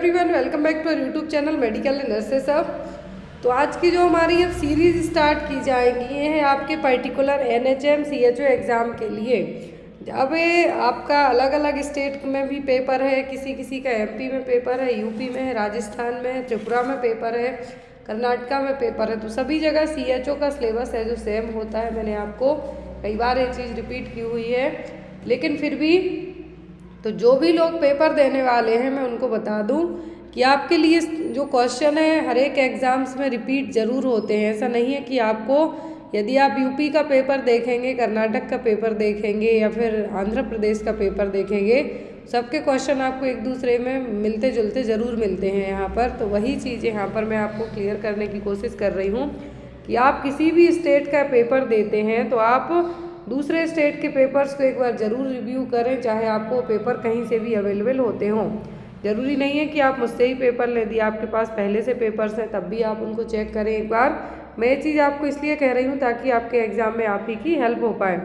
Everyone welcome back to YouTube channel medical nurses अब। तो आज की जो हमारी अब सीरीज़ स्टार्ट की जाएगी ये है आपके पर्टिकुलर NHM CHO एग्ज़ाम के लिए। अब ये आपका अलग अलग स्टेट में भी पेपर है, किसी किसी का MP में पेपर है, यूपी में है, राजस्थान में है, त्रिपुरा में पेपर है, कर्नाटका में पेपर है। तो सभी जगह CHO का सिलेबस है जो सेम होता है। मैंने आपको कई बार ये चीज़ रिपीट की हुई है, लेकिन फिर भी तो जो भी लोग पेपर देने वाले हैं मैं उनको बता दूं कि आपके लिए जो क्वेश्चन है हर एक एग्ज़ाम्स में रिपीट ज़रूर होते हैं। ऐसा नहीं है कि आपको यदि आप यूपी का पेपर देखेंगे, कर्नाटक का पेपर देखेंगे या फिर आंध्र प्रदेश का पेपर देखेंगे, सबके क्वेश्चन आपको एक दूसरे में मिलते जुलते ज़रूर मिलते हैं यहाँ पर। तो वही चीज़ यहाँ पर मैं आपको क्लियर करने की कोशिश कर रही हूँ कि आप किसी भी स्टेट का पेपर देते हैं तो आप दूसरे स्टेट के पेपर्स को एक बार ज़रूर रिव्यू करें, चाहे आपको पेपर कहीं से भी अवेलेबल होते हों। ज़रूरी नहीं है कि आप मुझसे ही पेपर ले दिए, आपके पास पहले से पेपर्स हैं तब भी आप उनको चेक करें एक बार। मैं ये चीज़ आपको इसलिए कह रही हूँ ताकि आपके एग्ज़ाम में आप ही की हेल्प हो पाए।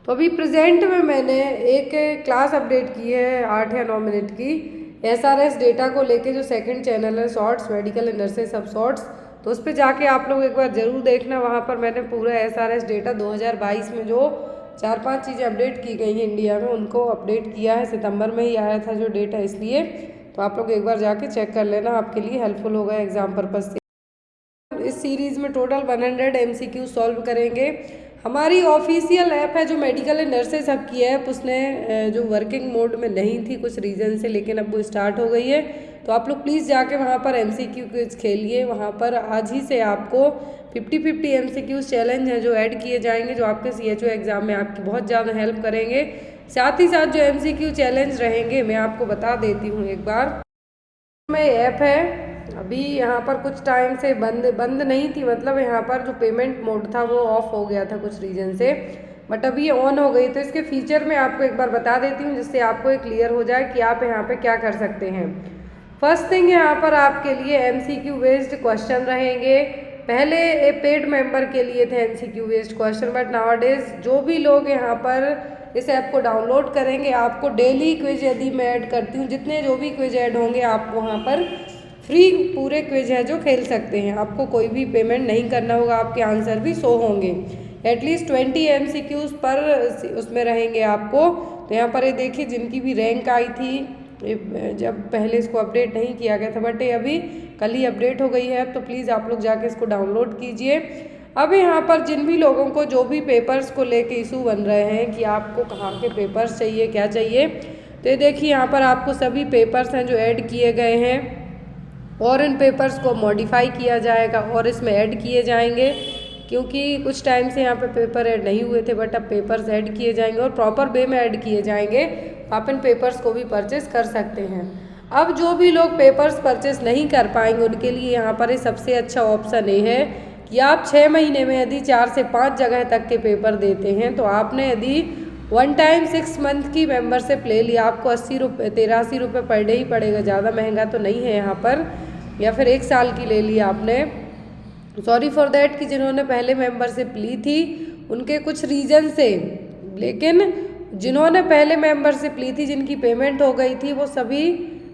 तो अभी प्रेजेंट में मैंने एक क्लास अपडेट की है 8 या 9 मिनट की SRS डेटा को लेके, जो सेकंड चैनल है शॉर्ट्स मेडिकल नर्सेस सब शॉर्ट्स, तो उस पर जाके आप लोग एक बार ज़रूर देखना। वहाँ पर मैंने पूरा SRS डेटा 2022 में जो 4-5 चीज़ें अपडेट की गई हैं इंडिया में उनको अपडेट किया है। सितंबर में ही आया था जो डेटा, इसलिए तो आप लोग एक बार जाके चेक कर लेना, आपके लिए हेल्पफुल होगा एग्जाम पर्पज़ से। इस सीरीज़ में टोटल 100 MCQ सॉल्व करेंगे। हमारी ऑफिशियल ऐप है जो मेडिकल नर्सेस हब की ऐप, उसने जो वर्किंग मोड में नहीं थी कुछ रीज़न से, लेकिन अब वो स्टार्ट हो गई है। तो आप लोग प्लीज़ जाके वहाँ पर MCQ क्विज खेलिए। वहाँ पर आज ही से आपको 50-50 MCQ चैलेंज है जो ऐड किए जाएंगे, जो आपके CHO एग्ज़ाम में आपकी बहुत ज़्यादा हेल्प करेंगे। साथ ही साथ जो MCQ चैलेंज रहेंगे मैं आपको बता देती हूँ एक बार। में ऐप है अभी यहाँ पर कुछ टाइम से बंद नहीं थी, मतलब यहाँ पर जो पेमेंट मोड था वो ऑफ हो गया था कुछ रीज़न से, बट अभी ये ऑन हो गई। तो इसके फीचर मैं आपको एक बार बता देती हूँ जिससे आपको एक क्लियर हो जाए कि आप यहाँ पे क्या कर सकते हैं। फर्स्ट थिंग यहाँ पर आपके लिए MCQ बेस्ड क्वेश्चन रहेंगे। पहले ए पेड मेंबर के लिए थे MCQ based question, but nowadays जो भी लोग यहाँ पर इस ऐप को डाउनलोड करेंगे आपको डेली क्विज यदि मैं ऐड करती हूँ, जितने जो भी क्विज ऐड होंगे आप वहाँ पर फ्री पूरे क्विज है जो खेल सकते हैं। आपको कोई भी पेमेंट नहीं करना होगा, आपके आंसर भी शो होंगे। एटलीस्ट 20 MCQs पर उसमें रहेंगे आपको। तो यहाँ पर ये देखिए जिनकी भी रैंक आई थी, जब पहले इसको अपडेट नहीं किया गया था बट ये अभी कल ही अपडेट हो गई है, तो प्लीज़ आप लोग जाके इसको डाउनलोड कीजिए। अब यहाँ पर जिन भी लोगों को जो भी पेपर्स को लेके इशू बन रहे हैं कि आपको कहाँ के पेपर्स चाहिए क्या चाहिए, तो ये देखिए यहाँ पर आपको सभी पेपर्स हैं जो ऐड किए गए हैं और इन पेपर्स को मॉडिफाई किया जाएगा और इसमें ऐड किए जाएंगे, क्योंकि कुछ टाइम से यहाँ पे पेपर ऐड नहीं हुए थे बट अब पेपर्स ऐड किए जाएंगे और प्रॉपर वे में ऐड किए जाएंगे। आप इन पेपर्स को भी परचेस कर सकते हैं। अब जो भी लोग पेपर्स परचेस नहीं कर पाएंगे उनके लिए यहाँ पर सबसे अच्छा ऑप्शन ये है कि आप 6 महीने में यदि 4 से 5 जगह तक के पेपर देते हैं तो आपने यदि 1 टाइम 6 मंथ की मेंबरशिप ले लिया, आपको 83 रुपये पर डे ही पड़ेगा, ज़्यादा महंगा तो नहीं है यहाँ पर, या फिर 1 साल की ले लिया आपने। सॉरी फॉर दैट कि जिन्होंने पहले मेंबरशिप ली थी उनके कुछ रीज़न से, लेकिन जिन्होंने पहले मेंबरशिप ली थी जिनकी पेमेंट हो गई थी वो सभी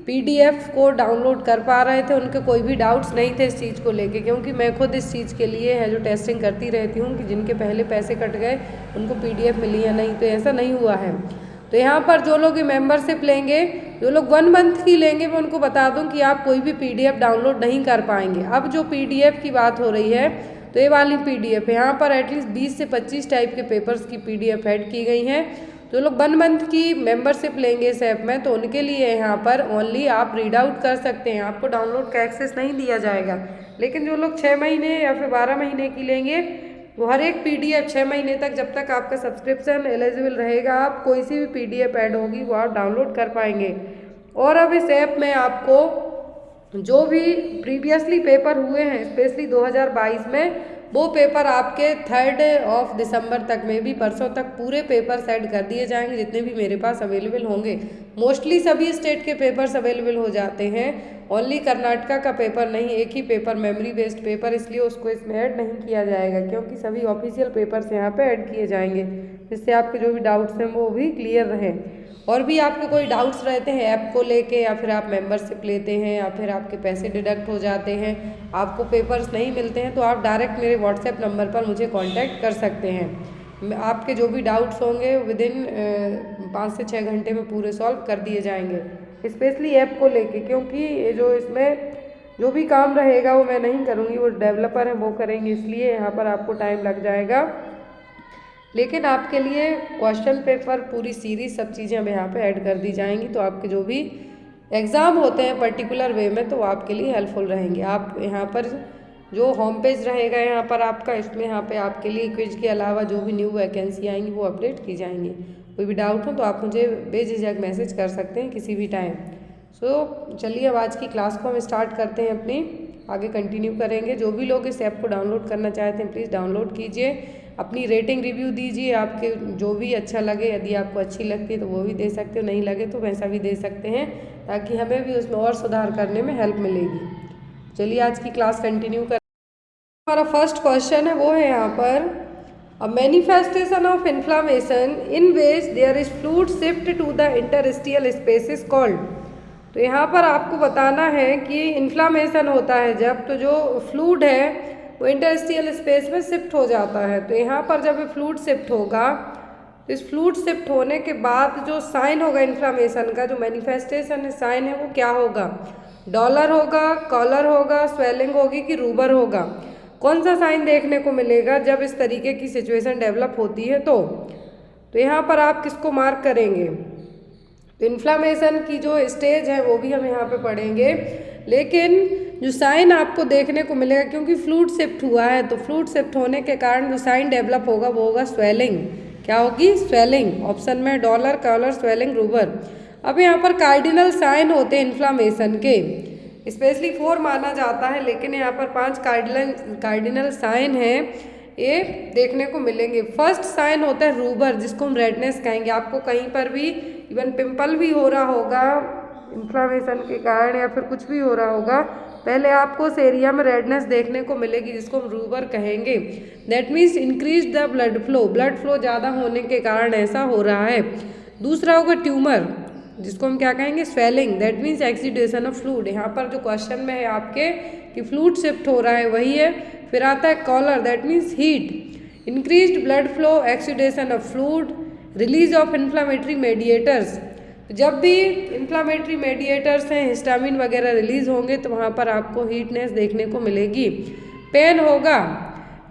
PDF को डाउनलोड कर पा रहे थे, उनके कोई भी डाउट्स नहीं थे इस चीज़ को लेके, क्योंकि मैं खुद इस चीज़ के लिए है जो टेस्टिंग करती रहती हूँ कि जिनके पहले पैसे कट गए उनको PDF मिली या नहीं, तो ऐसा नहीं हुआ है। तो यहाँ पर जो लोग मेंबरशिप लेंगे, जो लोग 1 मंथ की लेंगे, मैं उनको बता दूं कि आप कोई भी PDF डाउनलोड नहीं कर पाएंगे। अब जो PDF की बात हो रही है तो ये वाली PDF है, यहाँ पर एटलीस्ट 20 से 25 टाइप के पेपर्स की PDF ऐड की गई हैं। जो लोग 1 मंथ की मेंबरशिप लेंगे इस ऐप में तो उनके लिए यहाँ पर ओनली आप रीड आउट कर सकते हैं, आपको डाउनलोड का एक्सेस नहीं दिया जाएगा। लेकिन जो लोग 6 महीने या फिर 12 महीने की लेंगे वो हर एक PDF 6 महीने तक, जब तक आपका सब्सक्रिप्शन एलिजिबल रहेगा, आप कोई सी भी PDF ऐड होगी वो आप डाउनलोड कर पाएंगे। और अब इस ऐप में आपको जो भी प्रीवियसली पेपर हुए हैं स्पेशली 2022 में, वो पेपर आपके 3 दिसंबर तक में भी परसों तक पूरे पेपर सेट कर दिए जाएंगे जितने भी मेरे पास अवेलेबल होंगे। मोस्टली सभी स्टेट के पेपर्स अवेलेबल हो जाते हैं, ओनली कर्नाटका का पेपर नहीं, एक ही पेपर मेमोरी बेस्ड पेपर, इसलिए उसको इसमें ऐड नहीं किया जाएगा क्योंकि सभी ऑफिशियल पेपर्स यहाँ पे ऐड किए जाएंगे जिससे आपके जो भी डाउट्स हैं वो भी क्लियर रहें। और भी आपके कोई डाउट्स रहते हैं ऐप को लेके, या फिर आप मेंबरशिप लेते हैं, या फिर आपके पैसे डिडक्ट हो जाते हैं, आपको पेपर्स नहीं मिलते हैं, तो आप डायरेक्ट मेरे व्हाट्सएप नंबर पर मुझे कांटेक्ट कर सकते हैं। आपके जो भी डाउट्स होंगे विदिन 5 से 6 घंटे में पूरे सॉल्व कर दिए जाएंगे, स्पेशली ऐप को लेके, क्योंकि जो इसमें जो भी काम रहेगा वो मैं नहीं करूँगी, वो डेवलपर हैं वो करेंगे, इसलिए यहाँ पर आपको टाइम लग जाएगा। लेकिन आपके लिए क्वेश्चन पेपर, पूरी सीरीज, सब चीज़ें अब यहाँ पे ऐड कर दी जाएंगी, तो आपके जो भी एग्ज़ाम होते हैं पर्टिकुलर वे में, तो वो आपके लिए हेल्पफुल रहेंगे। आप यहाँ पर जो होम पेज रहेगा यहाँ पर आपका, इसमें यहाँ पे आपके लिए क्विज के अलावा जो भी न्यू वैकेंसी आएंगी वो अपडेट की जाएंगी। कोई भी डाउट हो तो आप मुझे बेझिझक मैसेज कर सकते हैं किसी भी टाइम। चलिए अब आज की क्लास को हम स्टार्ट करते हैं, अपनी आगे कंटिन्यू करेंगे। जो भी लोग इस ऐप को डाउनलोड करना चाहते हैं प्लीज़ डाउनलोड कीजिए, अपनी रेटिंग रिव्यू दीजिए, आपके जो भी अच्छा लगे, यदि आपको अच्छी लगती है तो वो भी दे सकते हो, नहीं लगे तो वैसा भी दे सकते हैं, ताकि हमें भी उसमें और सुधार करने में हेल्प मिलेगी। चलिए आज की क्लास कंटिन्यू कर। हमारा फर्स्ट क्वेश्चन है वो है यहाँ पर, a manifestation of inflammation in ways there is fluid shift to the interstitial spaces called. तो यहाँ पर आपको बताना है कि इन्फ्लामेशन होता है जब, तो जो फ्लूइड है वो इंटरस्टिशियल स्पेस में शिफ्ट हो जाता है। तो यहाँ पर जब ये फ्लूइड शिफ्ट होगा, तो इस फ्लूइड शिफ्ट होने के बाद जो साइन होगा इन्फ्लामेशन का, जो मैनिफेस्टेशन साइन है वो क्या होगा, डॉलर होगा, कॉलर होगा, स्वेलिंग होगी कि रूबर होगा। कौन सा साइन देखने को मिलेगा जब इस तरीके की सिचुएशन डेवलप होती है? तो यहाँ पर आप किसको मार्क करेंगे? तो इन्फ्लामेशन की जो स्टेज है वो भी हम यहाँ पे पढ़ेंगे, लेकिन जो साइन आपको देखने को मिलेगा, क्योंकि फ्लूइड शिफ्ट हुआ है, तो फ्लूइड शिफ्ट होने के कारण जो साइन डेवलप होगा वो होगा स्वेलिंग। क्या होगी? स्वेलिंग। ऑप्शन में डॉलर, कॉलर, स्वेलिंग, रूबर। अब यहाँ पर कार्डिनल साइन होते हैं इन्फ्लामेशन के, स्पेशली 4 माना जाता है, लेकिन यहाँ पर 5 कार्डिनल साइन है, ये देखने को मिलेंगे। फर्स्ट साइन होता है रूबर, जिसको हम रेडनेस कहेंगे। आपको कहीं पर भी इवन पिंपल भी हो रहा होगा इन्फ्लामेशन के कारण, या फिर कुछ भी हो रहा होगा, पहले आपको उस एरिया में रेडनेस देखने को मिलेगी, जिसको हम रूबर कहेंगे। That means increase the blood flow ज़्यादा होने के कारण ऐसा हो रहा है। दूसरा होगा ट्यूमर, जिसको हम क्या कहेंगे? Swelling. That means oxidation of fluid. यहाँ पर जो क्वेश्चन में है आपके कि फ्लूइड शिफ्ट हो रहा है वही है। फिर आता है calor, that means heat. Increased blood flow, exudation of fluid, release of inflammatory mediators. जब भी इन्फ्लामेटरी मेडिएटर्स हैं, हिस्टामिन वगैरह रिलीज होंगे, तो वहाँ पर आपको हीटनेस देखने को मिलेगी। पेन होगा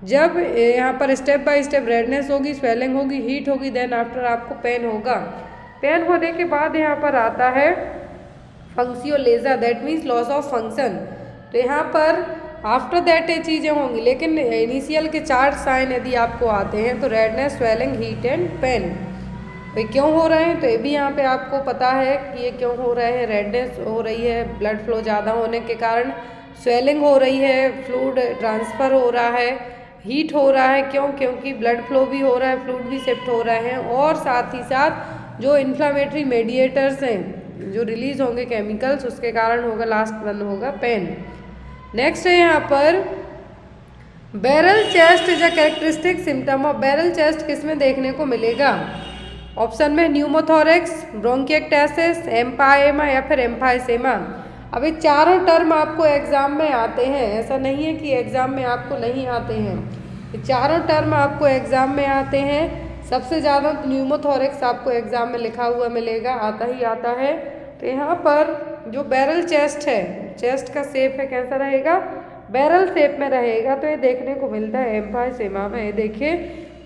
जब यहाँ पर स्टेप बाय स्टेप रेडनेस होगी, स्वेलिंग होगी, हीट होगी, देन आफ्टर आपको पेन होगा। पेन होने के बाद यहाँ पर आता है फंक्सियोलेजा, that means loss of function. तो यहाँ पर आफ्टर दैट ये चीज़ें होंगी, लेकिन इनिशियल के 4 साइन यदि आपको आते हैं, तो redness, swelling, heat and pain. तो क्यों हो रहे हैं? तो ये भी यहाँ पे आपको पता है कि ये क्यों हो रहे हैं। रेडनेस हो रही है ब्लड फ्लो ज़्यादा होने के कारण, स्वेलिंग हो रही है, फ्लूइड ट्रांसफ़र हो रहा है, हीट हो रहा है। क्यों? क्योंकि ब्लड फ्लो भी हो रहा है, फ्लूइड भी शिफ्ट हो रहे हैं, और साथ ही साथ जो इन्फ्लामेटरी मेडिएटर्स हैं जो रिलीज होंगे केमिकल्स, उसके कारण होगा। लास्ट वन होगा पेन। नेक्स्ट है यहाँ पर barrel chest is a characteristic symptom of. Barrel chest किस में देखने को मिलेगा? ऑप्शन में न्यूमोथोरेक्स, ब्रोंकिएक्टेसिस, एम्फाइमा या फिर एम्फाइसेमा। अब ये चारों टर्म आपको एग्जाम में आते हैं, ऐसा नहीं है कि एग्जाम में आपको नहीं आते हैं। ये चारों टर्म आपको एग्जाम में आते हैं। सबसे ज़्यादा न्यूमोथोरेक्स आपको एग्जाम में लिखा हुआ मिलेगा, आता ही आता है। तो यहाँ पर जो बैरल चेस्ट है, चेस्ट का शेप है कैसा रहेगा? बैरल शेप में रहेगा। तो ये देखने को मिलता है एम्फाइसेमा में। ये देखिए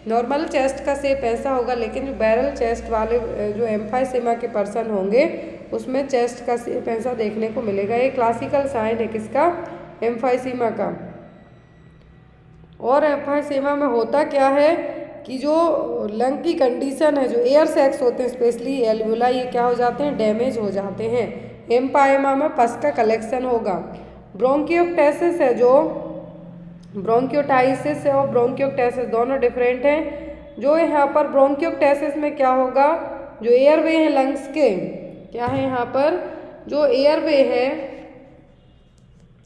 नॉर्मल चेस्ट का शेप ऐसा होगा, लेकिन जो बैरल चेस्ट वाले जो एम्फाइसेमा के पर्सन होंगे उसमें चेस्ट का शेप ऐसा देखने को मिलेगा। ये क्लासिकल साइन है किसका? एम्फाइसेमा का। और एम्फाइसेमा में होता क्या है कि जो लंग की कंडीशन है, जो एयर सैक्स होते हैं स्पेशली एल्वुला, ये क्या हो जाते हैं? डैमेज हो जाते हैं। एम्फाइमा में पस का कलेक्शन होगा। ब्रोंकियोक्टेसिस है, जो ब्रोंकियोटाइसिस है और ब्रोंकियोक्टेसिस दोनों डिफरेंट हैं। जो यहाँ पर ब्रोंकियोक्टेसिस में क्या होगा? जो एयरवे है लंग्स के, क्या है यहाँ पर? जो एयरवे है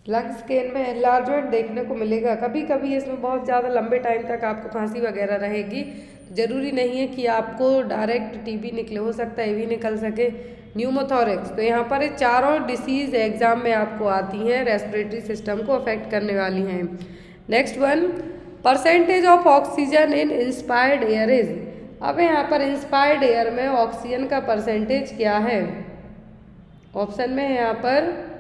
लंग्स के, इनमें एनलार्जमेंट देखने को मिलेगा। कभी कभी इसमें बहुत ज़्यादा लंबे टाइम तक आपको खांसी वगैरह रहेगी, ज़रूरी नहीं है कि आपको डायरेक्ट टीबी निकले, हो सकता है ये भी निकल सके, न्यूमोथोरेक्स। तो यहाँ पर ये चारों डिसीज़ एग्जाम में आपको आती हैं, रेस्पिरेटरी सिस्टम को अफेक्ट करने वाली हैं। Next one, percentage of oxygen in inspired air is. अब यहाँ पर इंस्पायर्ड एयर में ऑक्सीजन का परसेंटेज क्या है? ऑप्शन में है यहाँ पर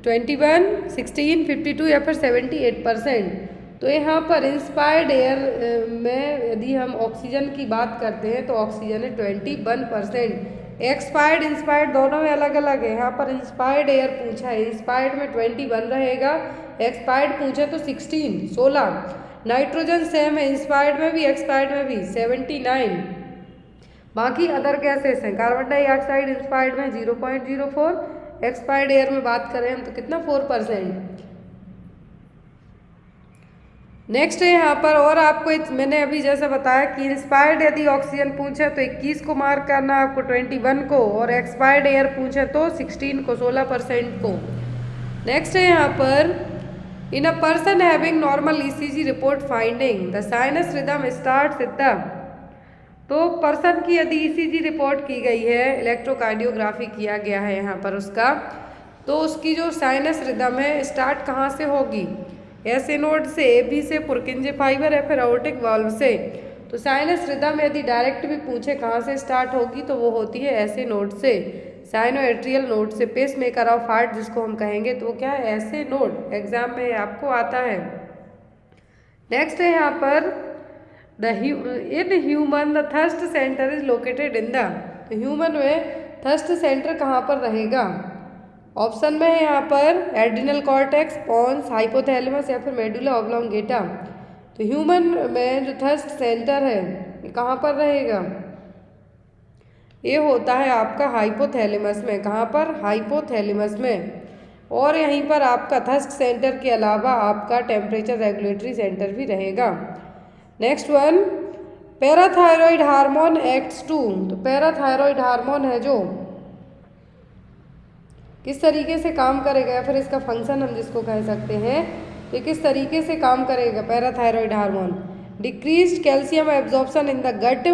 21, 16, 52 या फिर 78%। तो यहाँ पर इंस्पायर्ड एयर में यदि हम ऑक्सीजन की बात करते हैं तो ऑक्सीजन है 21%। एक्सपायर्ड इंस्पायर्ड दोनों में अलग अलग है। यहाँ पर इंस्पायर्ड एयर पूछा है, इंस्पायर्ड में 21 रहेगा, एक्सपायर्ड पूछे तो 16। नाइट्रोजन सेम है, इंस्पायर्ड में भी एक्सपायर्ड में भी 79। बाकी अदर गैसेस हैं, कार्बन डाइऑक्साइड इंस्पायर्ड में 0.04, एक्सपायर्ड एयर में बात करें हम तो कितना 4%। नेक्स्ट है यहाँ पर, और आपको मैंने अभी जैसा बताया कि इंस्पायर्ड यदि ऑक्सीजन पूछे तो 21 को मार्क करना आपको, 21 को, और एक्सपायर्ड एयर पूछे तो 16 को, 16% को। नेक्स्ट है यहाँ पर, in a person having normal ECG report finding the sinus rhythm starts at the. तो पर्सन की यदि ईसीजी रिपोर्ट की गई है, इलेक्ट्रोकार्डियोग्राफी किया गया है यहाँ पर उसका, तो उसकी जो साइनस रिदम है स्टार्ट कहाँ से होगी? ऐसे नोड से, एबी से, पुरकिंजे फाइबर या फिर अओर्टिक वाल्व से। तो साइनस रिदम यदि डायरेक्ट भी पूछे कहाँ से स्टार्ट होगी तो वो होती है ऐसे नोड से, साइनो एट्रियल नोड से, पेस मेकर ऑफ हार्ट जिसको हम कहेंगे, तो वो क्या है? ऐसे नोड एग्जाम में आपको आता है। नेक्स्ट है यहाँ पर, in human the thirst centre is located in the. तो ह्यूमन में थर्स्ट सेंटर कहाँ पर रहेगा? ऑप्शन में है यहाँ पर एड्रिनल कॉर्टेक्स, पॉन्स, हाइपोथैलेमस या फिर मेडुला ऑब्लोंगेटा। तो ह्यूमन में जो थर्स्ट सेंटर है ये कहाँ पर रहेगा? ये होता है आपका हाइपोथैलेमस में। कहाँ पर? हाइपोथैलेमस में। और यहीं पर आपका थर्स्ट सेंटर के अलावा आपका टेम्परेचर रेगुलेटरी सेंटर भी रहेगा। Next one, parathyroid hormone acts to. तो पैराथायरॉयड हार्मोन है जो किस तरीके से काम करेगा, या फिर इसका फंक्शन हम जिसको कह सकते हैं, तो किस तरीके से काम करेगा parathyroid hormone? Decreased calcium absorption in the gut,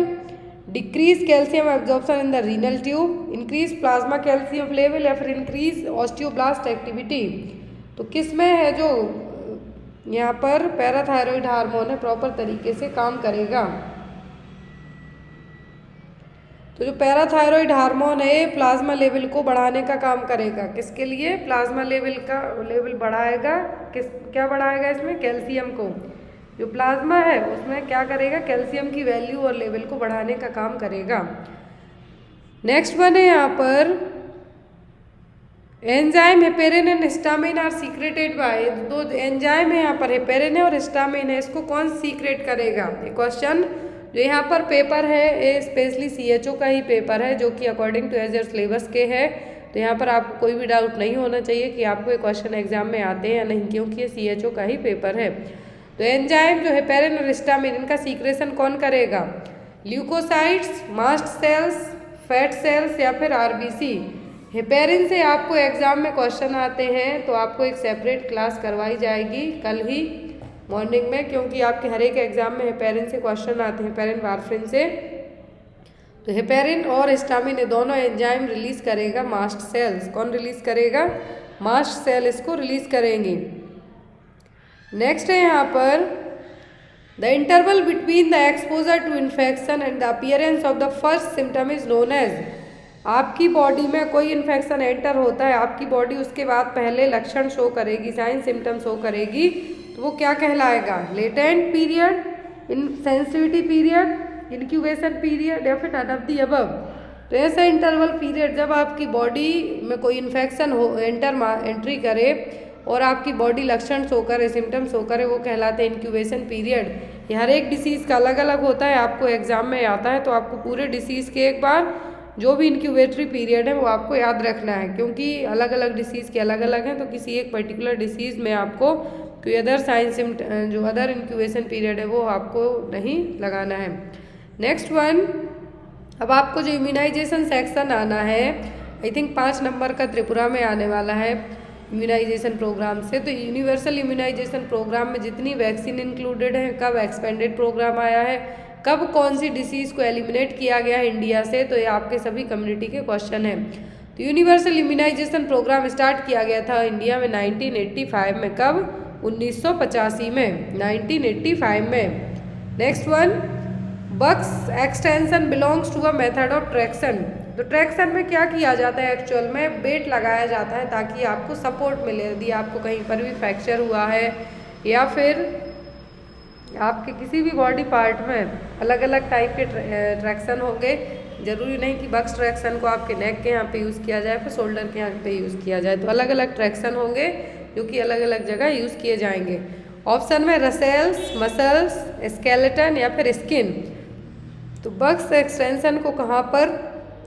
decrease calcium absorption in the renal tube, increase plasma calcium level या फिर इंक्रीज ऑस्टियोब्लास्ट एक्टिविटी। तो किस में है जो यहाँ पर पैराथायरॉयड हार्मोन है प्रॉपर तरीके से काम करेगा? तो जो पैराथायरॉयड हार्मोन है प्लाज्मा लेवल को बढ़ाने का काम करेगा। किसके लिए? प्लाज्मा लेवल बढ़ाएगा। क्या बढ़ाएगा इसमें? कैल्शियम को। जो प्लाज्मा है उसमें क्या करेगा? कैल्शियम की वैल्यू और लेवल को बढ़ाने का काम करेगा। नेक्स्ट वन है यहाँ पर, enzyme heparin and histamine are secreted by. दो एंजाइम है यहाँ पर, हेपेरिन है और हिस्टामिन है, इसको कौन सीक्रेट करेगा? ये क्वेश्चन जो यहाँ पर पेपर है ये स्पेशली CHO का ही पेपर है, जो कि according to as your syllabus के है। तो यहाँ पर आपको कोई भी डाउट नहीं होना चाहिए कि आपको ये क्वेश्चन एग्जाम में आते हैं या नहीं, क्योंकि ये CHO का ही पेपर है। तो एंजाइम जो हेपेरिन और हिस्टामिन, इनका सीक्रेशन कौन करेगा? Leucocytes, mast cells, fat cells या फिर RBC। हेपेरिन से आपको एग्जाम में क्वेश्चन आते हैं तो आपको एक सेपरेट क्लास करवाई जाएगी कल ही मॉर्निंग में, क्योंकि आपके हर एक एग्जाम में हेपेरिन से क्वेश्चन आते हैं, हेपेरिन वारफरिन से। तो हेपेरिन और हिस्टामिन ये दोनों एंजाइम रिलीज करेगा मास्ट सेल्स। कौन रिलीज करेगा? मास्ट सेल इसको रिलीज करेंगे। नेक्स्ट है यहाँ पर, the interval between the exposure to infection and the appearance of the first symptom is known as. आपकी बॉडी में कोई इन्फेक्शन एंटर होता है, आपकी बॉडी उसके बाद पहले लक्षण शो करेगी, साइन सिम्टम शो करेगी, तो वो क्या कहलाएगा? Latent period, sensitivity period, incubation period या फिर नन ऑफ द अबव। तो ऐसा इंटरवल पीरियड जब आपकी बॉडी में कोई इन्फेक्शन हो एंट्री करे और आपकी बॉडी लक्षण शो करे, सिम्टम शो करे, वो कहलाते हैं इंक्यूबेशन पीरियड। ये हर एक डिसीज़ का अलग अलग होता है, आपको एग्जाम में आता है, तो आपको पूरे डिसीज़ के एक बार जो भी इंक्यूबेटरी पीरियड है वो आपको याद रखना है, क्योंकि अलग अलग डिसीज़ के अलग अलग हैं। तो किसी एक पर्टिकुलर डिसीज़ में आपको कोई अदर साइन सिम्टम, जो अदर इंक्यूबेशन पीरियड है वो आपको नहीं लगाना है। नेक्स्ट वन, अब आपको जो इम्यूनाइजेशन सेक्शन आना है, आई थिंक 5 नंबर का त्रिपुरा में आने वाला है। इम्यूनाइजेशन प्रोग्राम से। तो यूनिवर्सल इम्यूनाइजेशन प्रोग्राम में जितनी वैक्सीन इंक्लूडेड है, कब एक्सपेंडेड प्रोग्राम आया है, कब कौन सी डिसीज़ को एलिमिनेट किया गया है इंडिया से, तो ये आपके सभी कम्युनिटी के क्वेश्चन हैं। तो यूनिवर्सल इम्यूनाइजेशन प्रोग्राम स्टार्ट किया गया था इंडिया में 1985 में। कब? 1985 में, 1985 में। Next one, Buck's extension belongs to a method of traction. तो ट्रैक्शन में क्या किया जाता है? एक्चुअल में बेट लगाया जाता है ताकि आपको सपोर्ट मिले। यदि आपको कहीं पर भी फ्रैक्चर हुआ है या फिर आपके किसी भी बॉडी पार्ट में अलग अलग टाइप के ट्रैक्शन होंगे, ज़रूरी नहीं कि बक्स ट्रैक्शन को आपके नेक के यहाँ पे यूज़ किया जाए, फिर शोल्डर के यहाँ पे यूज़ किया जाए। तो अलग अलग ट्रैक्शन होंगे जो कि अलग अलग जगह यूज़ किए जाएंगे। ऑप्शन में रसेल्स, मसल्स, स्केलेटन या फिर स्किन। तो बक्स एक्सटेंशन को कहाँ पर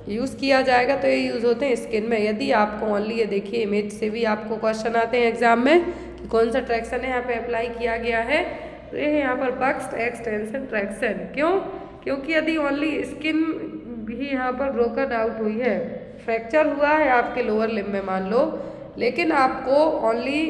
यूज़ किया जाएगा? तो ये यूज़ होते हैं स्किन में। यदि आपको ओनली ये देखिए इमेज से भी आपको क्वेश्चन आते हैं एग्जाम में कि कौन सा ट्रैक्शन यहाँ पे अप्लाई किया गया है, तो ये यहाँ पर बक्स एक्सटेंशन ट्रैक्शन। क्यों? क्योंकि यदि ओनली स्किन भी यहाँ पर ब्रोकन आउट हुई है, फ्रैक्चर हुआ है आपके लोअर लिम्ब में मान लो, लेकिन आपको ओनली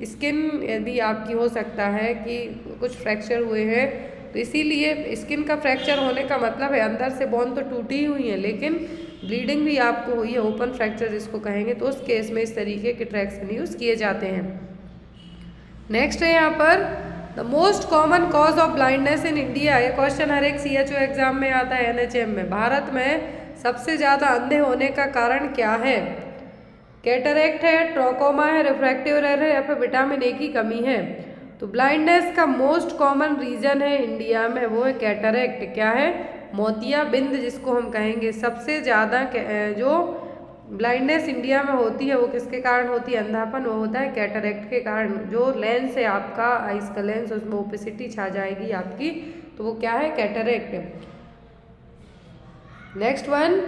स्किन यदि आपकी हो सकता है कि कुछ फ्रैक्चर हुए हैं, तो इसीलिए स्किन का फ्रैक्चर होने का मतलब है अंदर से बोन तो टूटी हुई है लेकिन ब्लीडिंग भी आपको हुई है, ओपन फ्रैक्चर जिसको कहेंगे। तो उस केस में इस तरीके के ट्रैक्शन यूज़ किए जाते हैं। नेक्स्ट है यहाँ पर the most common cause of blindness in India. ये क्वेश्चन हर एक CHO एग्जाम में आता है, NHM में। भारत में सबसे ज़्यादा अंधे होने का कारण क्या है? कैटरेक्ट है, ट्रोकोमा है, रिफ्रैक्टिव एरर है या फिर विटामिन A की कमी है। तो ब्लाइंडनेस का मोस्ट कॉमन रीजन है इंडिया में, वो है कैटरेक्ट। क्या है? मोतियाबिंद जिसको हम कहेंगे। सबसे ज़्यादा जो ब्लाइंडनेस इंडिया में होती है वो किसके कारण होती है? अंधापन, वो होता है कैटरेक्ट के कारण। जो लेंस है आपका आइस का लेंस, उसमें ओपेसिटी छा जाएगी आपकी, तो वो क्या है? Cataract. Next one,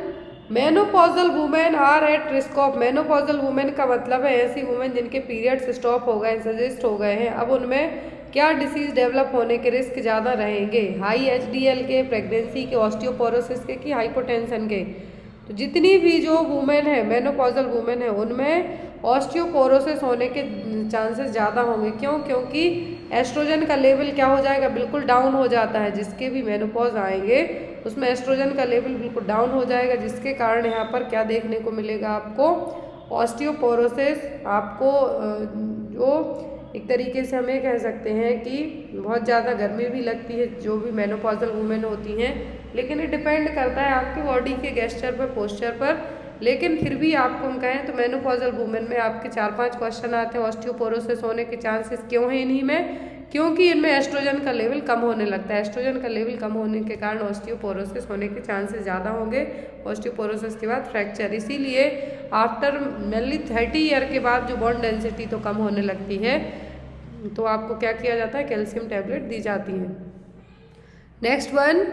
menopausal women are at risk of. Menopausal women का मतलब है ऐसी वुमेन जिनके पीरियड्स स्टॉप हो गए, सजेस्ट हो गए हैं, अब उनमें क्या डिसीज डेवलप होने के रिस्क ज़्यादा रहेंगे? हाई HDL के, प्रेगनेंसी के, ऑस्टियोपोरोसिस के कि हाइपोटेंशन के? तो जितनी भी जो वुमेन है, मेनोपॉजल वुमेन है, उनमें ऑस्टियोपोरोसिस होने के चांसेस ज़्यादा होंगे। क्यों? क्योंकि एस्ट्रोजन का लेवल क्या हो जाएगा? बिल्कुल डाउन हो जाता है। जिसके भी मेनोपॉज आएंगे उसमें एस्ट्रोजन का लेवल बिल्कुल डाउन हो जाएगा, जिसके कारण यहाँ पर क्या देखने को मिलेगा आपको? ऑस्टियोपोरोसिस। आपको जो एक तरीके से हम ये कह सकते हैं कि बहुत ज़्यादा गर्मी भी लगती है जो भी मेनोपॉजल वुमेन होती हैं, लेकिन ये डिपेंड करता है आपकी बॉडी के गेस्चर पर, पोस्चर पर। लेकिन फिर भी आपको हम कहें तो मेनोपॉजल वुमेन में आपके 4-5 क्वेश्चन आते हैं। ऑस्टियोपोरोसिस होने के चांसेस क्यों हैं इन्हीं में? क्योंकि इनमें एस्ट्रोजन का लेवल कम होने लगता है। एस्ट्रोजन का लेवल कम होने के कारण ऑस्टियोपोरोसिस होने के चांसेस ज़्यादा होंगे। ऑस्टियोपोरोसिस के बाद फ्रैक्चर। इसीलिए आफ्टर मेनली 30 ईयर के बाद जो बोन डेंसिटी तो कम होने लगती है, तो आपको क्या किया जाता है? कैल्शियम टैबलेट दी जाती है। Next one,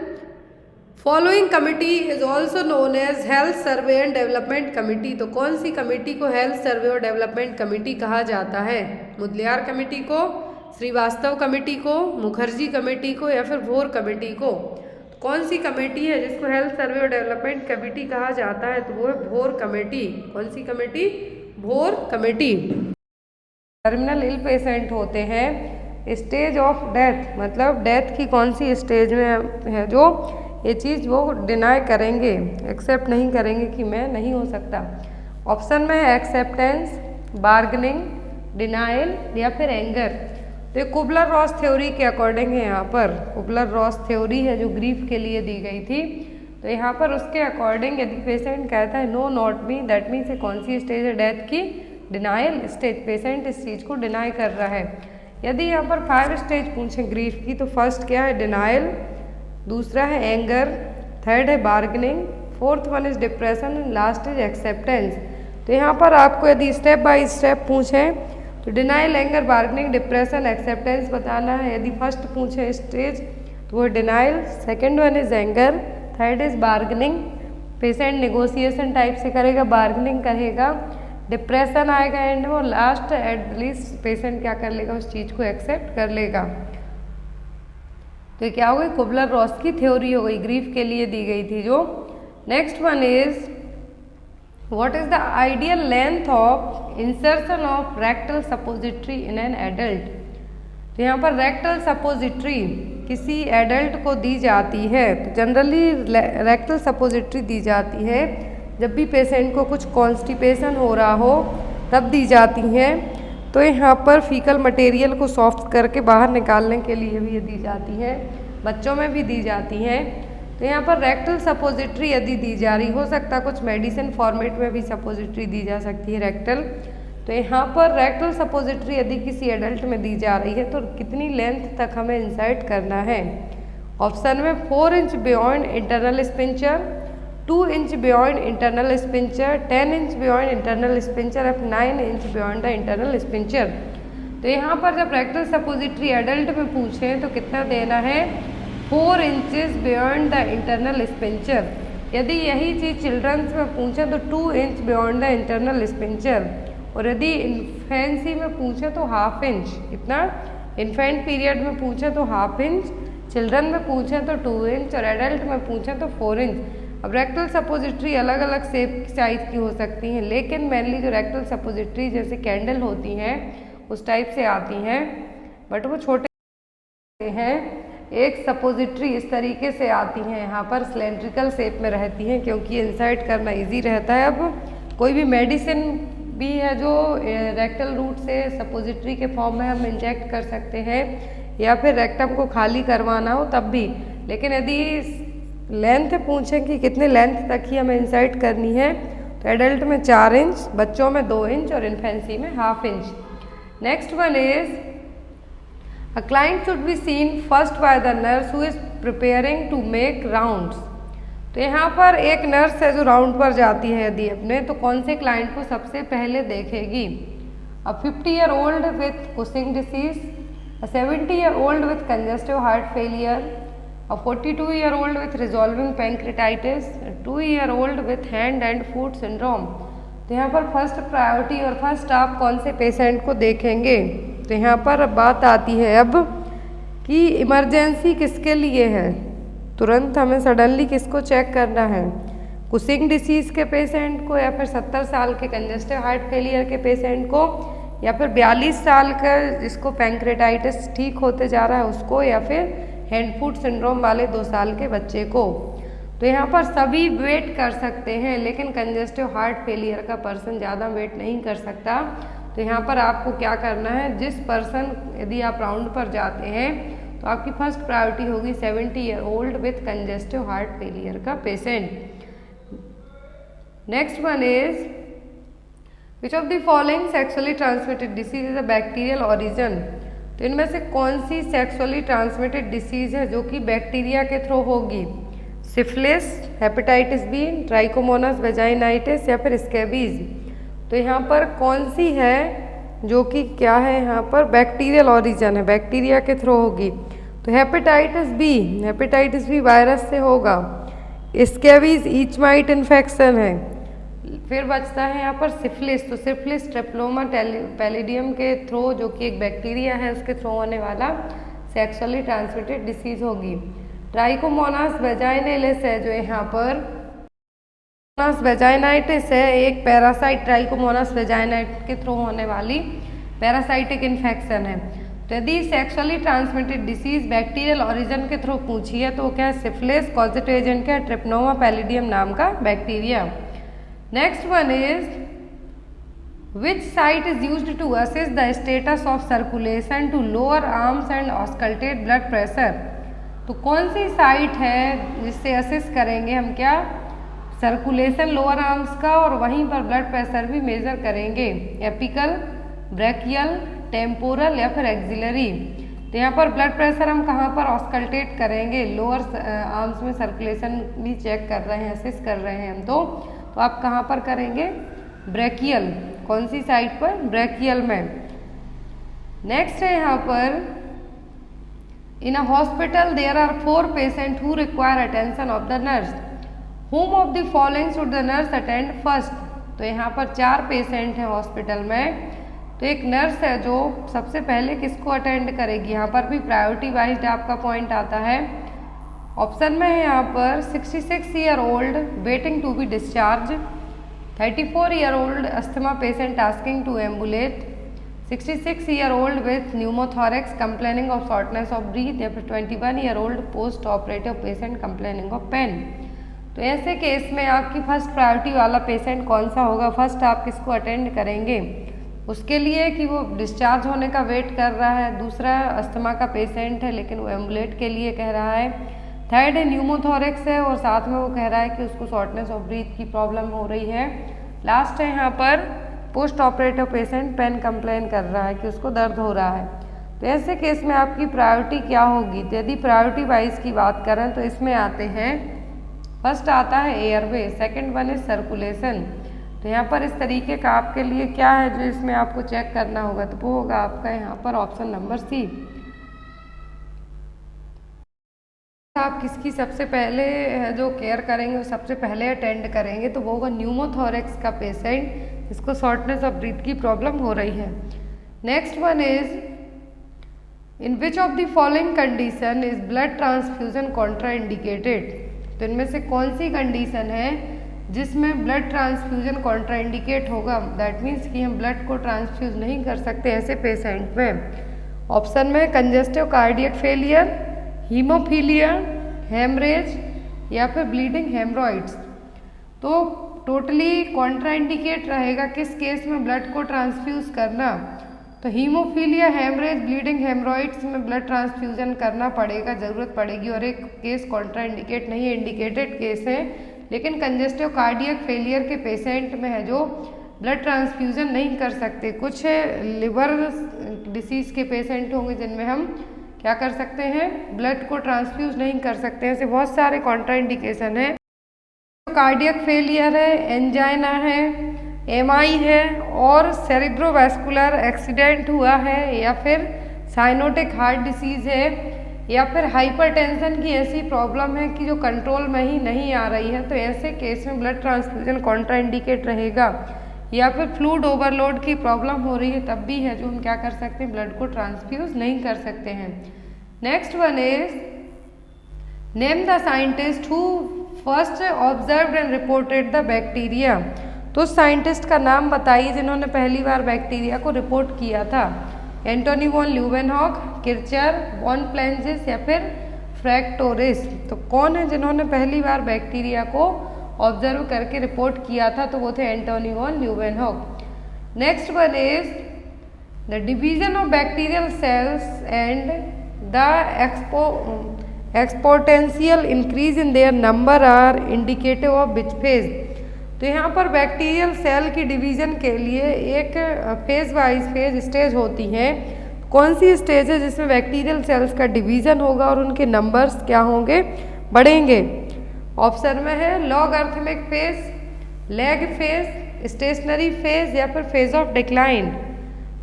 following committee is also known as health survey and development committee. तो कौन सी कमिटी को हेल्थ सर्वे और डेवलपमेंट कमिटी कहा जाता है? मुदलियार कमेटी को, श्रीवास्तव कमेटी को, मुखर्जी कमेटी को या फिर भोर कमेटी को? कौन सी कमेटी है जिसको हेल्थ सर्वे और डेवलपमेंट कमेटी कहा जाता है? तो वो है भोर कमेटी। कौन सी कमेटी? भोर कमेटी। टर्मिनल इल पेशेंट होते हैं, स्टेज ऑफ डेथ मतलब डेथ की कौन सी स्टेज में है, जो ये चीज़ वो डिनाई करेंगे, एक्सेप्ट नहीं करेंगे कि मैं नहीं हो सकता। ऑप्शन में है एक्सेप्टेंस, बार्गनिंग, डिनाइल या फिर एंगर। तो ये कुबलर रॉस थ्योरी के अकॉर्डिंग है। यहाँ पर कुबलर रॉस थ्योरी है जो ग्रीफ के लिए दी गई थी। तो यहाँ पर उसके अकॉर्डिंग यदि पेशेंट कहता है no not me, that means ये कौन सी स्टेज है डेथ की? Denial stage. पेशेंट इस चीज़ को डिनाई कर रहा है। यदि यहाँ पर 5 स्टेज पूछें ग्रीफ की, तो फर्स्ट क्या है? डिनाइल, दूसरा है एंगर, थर्ड है bargaining, fourth one is depression and last is acceptance. तो यहाँ पर आपको यदि स्टेप बाय स्टेप पूछें तो denial, anger, bargaining, depression, acceptance बताना है। यदि फर्स्ट पूछे स्टेज तो वो denial, second one is anger, third is bargaining. Patient negotiation type से करेगा, बार्गनिंग करेगा, डिप्रेशन आएगा एंड वो लास्ट एट लीस्ट पेशेंट क्या कर लेगा? उस चीज़ को एक्सेप्ट कर लेगा। तो क्या हो गई? कुबलर रॉस की थ्योरी हो गई, ग्रीफ के लिए दी गई थी जो। Next one is what is the ideal length of insertion of rectal suppository in an adult. तो यहाँ पर रेक्टल सपोजिटरी किसी एडल्ट को दी जाती है, तो जनरली रेक्टल सपोजिटरी दी जाती है जब भी पेशेंट को कुछ कॉन्स्टिपेशन हो रहा हो तब दी जाती हैं। तो यहाँ पर फीकल मटेरियल को सॉफ्ट करके बाहर निकालने के लिए भी ये दी जाती है, बच्चों में भी दी जाती हैं। तो यहाँ पर रेक्टल सपोजिटरी यदि दी जा रही, हो सकता कुछ मेडिसिन फॉर्मेट में भी सपोजिटरी दी जा सकती है रेक्टल। तो यहाँ पर रेक्टल सपोजिटरी यदि किसी एडल्ट में दी जा रही है तो कितनी लेंथ तक हमें इंसर्ट करना है। ऑप्शन में 4 inch beyond internal sphincter, 2 inch beyond internal sphincter, 10 inch beyond internal sphincter, 9 inch beyond the internal sphincter. तो यहाँ पर जब रेक्टल सपोजिटरी एडल्ट में पूछें तो कितना देना है, 4 inches beyond the internal sphincter. यदि यही चीज़ चिल्ड्रंस में पूछें तो 2 inch beyond the internal sphincter, और यदि इन्फेंसी में पूछे तो हाफ इंच। कितना, इन्फेंट पीरियड में पूछे तो हाफ इंच, चिल्ड्रन में पूछे तो 2 इंच और एडल्ट में पूछे तो 4 इंच। अब रेक्टल सपोजिटरी अलग अलग शेप साइज की हो सकती हैं, लेकिन मेनली जो रेक्टल सपोजिटरी जैसे कैंडल होती हैं उस टाइप से आती हैं, बट वो छोटे हैं। एक सपोजिटरी इस तरीके से आती हैं, यहाँ पर सिलेंड्रिकल शेप में रहती हैं क्योंकि इंसर्ट करना इजी रहता है। अब कोई भी मेडिसिन भी है जो रेक्टल रूट से सपोजिटरी के फॉर्म में हम इंजेक्ट कर सकते हैं, या फिर रेक्टम को खाली करवाना हो तब भी। लेकिन यदि लेंथ पूछें कि कितने लेंथ तक ही हमें इंसर्ट करनी है, तो एडल्ट में 4 इंच, बच्चों में 2 इंच और इन्फेंसी में half inch. Next one is a client should be seen first by the nurse who is preparing to make rounds. तो यहाँ पर एक नर्स है जो राउंड पर जाती है यदि अपने, तो कौन से क्लाइंट को सबसे पहले देखेगी। अ 50 year old with Cushing disease, a 70 year old with congestive heart failure, a 42 year old with resolving pancreatitis, a 2 year old with hand and foot syndrome। तो यहाँ पर फर्स्ट प्रायोरिटी और फर्स्ट आप कौन से पेशेंट को देखेंगे। तो यहाँ पर बात आती है अब कि इमरजेंसी किसके लिए है, तुरंत हमें सडनली किसको चेक करना है, कुशिंग डिसीज़ के पेशेंट को, या फिर 70 साल के कंजेस्टिव हार्ट फेलियर के पेशेंट को, या फिर 42 साल का जिसको पैंक्रेटाइटिस ठीक होते जा रहा है उसको, या फिर हैंड फुट सिंड्रोम वाले 2 साल के बच्चे को। तो यहाँ पर सभी वेट कर सकते हैं, लेकिन कंजेस्टिव हार्ट फेलियर का पर्सन ज़्यादा वेट नहीं कर सकता। तो यहाँ पर आपको क्या करना है, जिस पर्सन यदि आप राउंड पर जाते हैं तो आपकी फर्स्ट प्रायोरिटी होगी 70 year old with congestive heart failure का patient. Next one is which of the following sexually transmitted disease is a bacterial origin. तो इनमें से कौन सी सेक्सुअली ट्रांसमिटेड डिसीज है जो कि बैक्टीरिया के थ्रू होगी, syphilis, hepatitis B, trichomonas vaginitis या फिर स्कैबीज। तो यहाँ पर कौन सी है जो कि क्या है, यहाँ पर बैक्टीरियल ओरिजिन है, बैक्टीरिया के थ्रू होगी। तो हेपेटाइटिस बी वायरस से होगा, स्कैबीज ईच माइट इन्फेक्शन है। फिर बचता है यहाँ पर सिफिलिस, तो सिफिलिस ट्रिप्लोमा पैलिडियम के थ्रू, जो कि एक बैक्टीरिया है उसके थ्रू होने वाला सेक्सुअली ट्रांसमिटेड डिसीज होगी। ट्राइकोमोनास वेजाइनालिस है जो यहाँ पर वेजाइनाइटिस है, एक पैरासाइट ट्राइकोमोनास वेजाइनाइटिस के थ्रू होने वाली पैरासाइटिक इन्फेक्शन है। तो यदि sexually transmitted disease bacterial origin के थ्रू पूछी है तो क्या है, सिफिलिस, कॉजेटिव एजेंट क्या है, ट्रिप्नोमा पैलिडियम नाम का bacteria. Next one is which site is used to assess the status of circulation to lower arms and auscultate blood pressure. तो कौन सी साइट है जिससे असेस करेंगे हम, क्या सर्कुलेशन लोअर आर्म्स का, और वहीं पर ब्लड प्रेशर भी मेजर करेंगे, एपिकल, ब्रैकियल, टेम्पोरल या फिर एक्सिलरी। तो यहाँ पर ब्लड प्रेशर हम कहाँ पर ऑस्कल्टेट करेंगे, लोअर आर्म्स में सर्कुलेशन भी चेक कर रहे हैं, असेस कर रहे हैं हम, तो आप कहाँ पर करेंगे, ब्रैकियल। कौन सी साइट पर, ब्रैकियल में। नेक्स्ट है यहाँ पर in a hospital there are 4 patient who require attention of the nurse, whom of the following should the nurse attend first. तो यहाँ पर 4 पेशेंट हैं हॉस्पिटल में, तो एक नर्स है जो सबसे पहले किसको अटेंड करेगी, यहाँ पर भी प्रायोरिटी वाइज आपका पॉइंट आता है। ऑप्शन में है यहाँ पर 66 year old waiting to be discharge, 34-year-old asthma patient asking to ambulate, 66-year-old with pneumothorax complaining of shortness of breath, या फिर 21-year-old post operative patient complaining of pain। तो ऐसे केस में आपकी फर्स्ट प्रायोरिटी वाला पेशेंट कौन सा होगा, फर्स्ट आप किसको अटेंड करेंगे, उसके लिए कि वो डिस्चार्ज होने का वेट कर रहा है, दूसरा अस्थमा का पेशेंट है लेकिन वो एम्बुलेट के लिए कह रहा है, थर्ड है न्यूमोथोरेक्स है और साथ में वो कह रहा है कि उसको शॉर्टनेस ऑफ ब्रीथ की प्रॉब्लम हो रही है, लास्ट है यहाँ पर post operative patient pain complain कर रहा है कि उसको दर्द हो रहा है। तो ऐसे केस में आपकी प्रायोरिटी क्या होगी, तो यदि प्रायोरिटी वाइज की बात करें तो इसमें आते हैं, फर्स्ट आता है airway, second one is circulation. तो यहाँ पर इस तरीके का आपके लिए क्या है जो इसमें आपको चेक करना होगा, तो वो होगा आपका यहाँ पर ऑप्शन नंबर सी। आप किसकी सबसे पहले जो केयर करेंगे वो सबसे पहले अटेंड करेंगे, तो वो होगा न्यूमोथोरेक्स का पेशेंट जिसको शॉर्टनेस ऑफ ब्रीथ की प्रॉब्लम हो रही है। Next one is, in which of the following condition is blood transfusion Contra indicated. तो इनमें से कौन सी कंडीशन है जिसमें ब्लड ट्रांसफ्यूजन कॉन्ट्रा इंडिकेट होगा, दैट मीन्स कि हम ब्लड को ट्रांसफ्यूज नहीं कर सकते ऐसे पेशेंट में। ऑप्शन में congestive cardiac failure, haemophilia, haemorrhage या फिर ब्लीडिंग हेमरॉइड्स। तो टोटली कॉन्ट्रा इंडिकेट रहेगा किस केस में ब्लड को ट्रांसफ्यूज करना, तो हीमोफीलिया, हेमरेज, ब्लीडिंग हेमरॉइड्स में ब्लड ट्रांसफ्यूजन करना पड़ेगा, ज़रूरत पड़ेगी। और एक केस कॉन्ट्रा इंडिकेट नहीं है, इंडिकेटेड केस है, लेकिन कंजेस्टिव कार्डियक फेलियर के पेशेंट में है जो ब्लड ट्रांसफ्यूजन नहीं कर सकते। कुछ लिवर डिसीज़ के पेशेंट होंगे जिनमें हम क्या कर सकते हैं, ब्लड को ट्रांसफ्यूज नहीं कर सकते। ऐसे बहुत सारे कॉन्ट्रा इंडिकेशन है, कार्डियक फेलियर है, एंजाइना है, एमआई है और सेरिब्रोवैस्कुलर एक्सीडेंट हुआ है, या फिर साइनोटिक हार्ट डिसीज़ है, या फिर हाइपरटेंशन की ऐसी प्रॉब्लम है कि जो कंट्रोल में ही नहीं आ रही है, तो ऐसे केस में ब्लड ट्रांसफ्यूजन कॉन्ट्रा इंडिकेट रहेगा। या फिर फ्लूइड ओवरलोड की प्रॉब्लम हो रही है तब भी है जो हम क्या कर सकते हैं, ब्लड को ट्रांसफ्यूज नहीं कर सकते हैं। Next one is, name the scientist who first observed and reported the bacteria. तो उस साइंटिस्ट का नाम बताइए जिन्होंने पहली बार बैक्टीरिया को रिपोर्ट किया था, Antonie van Leeuwenhoek, Kircher, von Plenciz या फिर फ्रैक्टोरिस। तो कौन है जिन्होंने पहली बार बैक्टीरिया को ऑब्जर्व करके रिपोर्ट किया था, तो वो थे Antonie van Leeuwenhoek. Next one is, the division of bacterial cells and the exponential increase in their number are indicative of which phase. तो यहाँ पर बैक्टीरियल सेल की डिवीजन के लिए एक फेज वाइज फेज स्टेज होती है। कौन सी स्टेज है जिसमें बैक्टीरियल सेल्स का डिवीजन होगा और उनके नंबर्स क्या होंगे, बढ़ेंगे। ऑप्शन में है logarithmic phase, lag phase, stationary phase या फिर फेज ऑफ डिक्लाइन।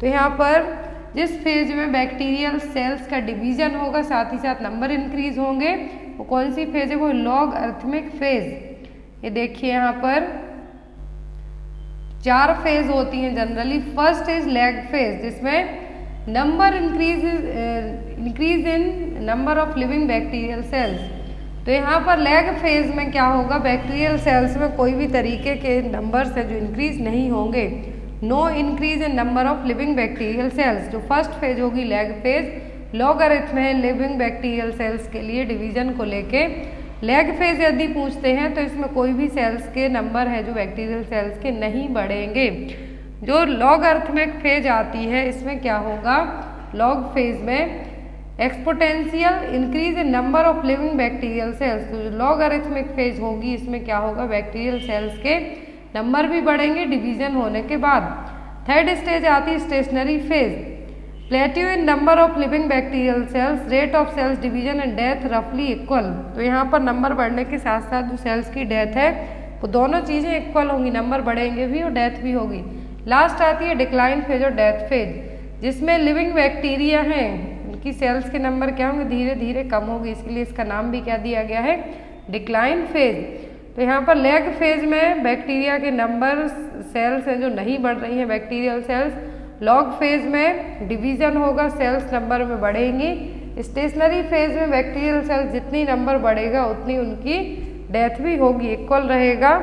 तो यहाँ पर जिस फेज में बैक्टीरियल सेल्स का डिवीजन होगा साथ ही साथ नंबर इंक्रीज होंगे, वो कौन सी फेज है, वो लॉगरिथमिक फेज। ये देखिए यहाँ पर 4 फेज होती हैं generally. First is lag phase जिसमें number increase in number of living bacterial cells. तो यहाँ पर लैग फेज में क्या होगा, बैक्टीरियल सेल्स में कोई भी तरीके के नंबर्स है जो इंक्रीज नहीं होंगे, no increase in number of living bacterial cells. जो फर्स्ट फेज होगी लैग फेज, लॉगरिथम है लिविंग बैक्टीरियल सेल्स के लिए डिवीजन को लेके। लैग फेज यदि पूछते हैं तो इसमें कोई भी सेल्स के नंबर है जो बैक्टीरियल सेल्स के नहीं बढ़ेंगे। जो लॉगरिथमिक फेज आती है इसमें क्या होगा, लॉग फेज में exponential increase in number of living bacterial cells. तो जो लॉगरिथमिक फेज होगी इसमें क्या होगा, बैक्टीरियल सेल्स के नंबर भी बढ़ेंगे डिवीजन होने के बाद। थर्ड स्टेज आती है stationary phase, plateau in number of living bacterial cells, rate of cells division and death रफली इक्वल। तो यहाँ पर नंबर बढ़ने के साथ साथ जो सेल्स की डेथ है वो दोनों चीज़ें इक्वल होंगी, नंबर बढ़ेंगे भी और डेथ भी होगी। लास्ट आती है डिक्लाइन फेज और डेथ फेज, जिसमें लिविंग बैक्टीरिया हैं उनकी सेल्स के नंबर क्या होंगे, धीरे धीरे कम होगी, इसके लिए इसका नाम भी क्या दिया गया है, डिक्लाइन फेज। तो यहाँ पर लैग फेज में बैक्टीरिया के नंबर सेल्स हैं जो नहीं बढ़ रही हैं बैक्टीरियल सेल्स। लॉग फेज में डिवीजन होगा, सेल्स नंबर में बढ़ेंगी। स्टेशनरी फेज में बैक्टीरियल सेल्स जितनी नंबर बढ़ेगा उतनी उनकी डेथ भी होगी, इक्वल रहेगा।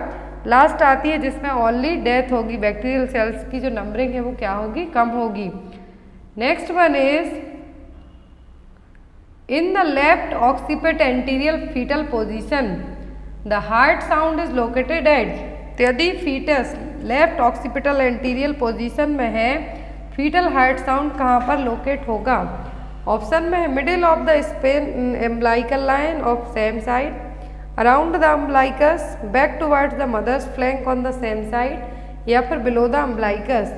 लास्ट आती है जिसमें ओनली डेथ होगी, बैक्टीरियल सेल्स की जो नंबरिंग है वो क्या होगी, कम होगी। Next one is in the left occiput anterior foetal position the heart sound is located at. तो यदि foetus left occipital anterior position में है, फीटल हार्ट साउंड कहाँ पर लोकेट होगा? ऑप्शन में है middle of the span umbilical line of same side, around the umbilicus, back towards the mother's flank on the same side, या फिर below the umbilicus.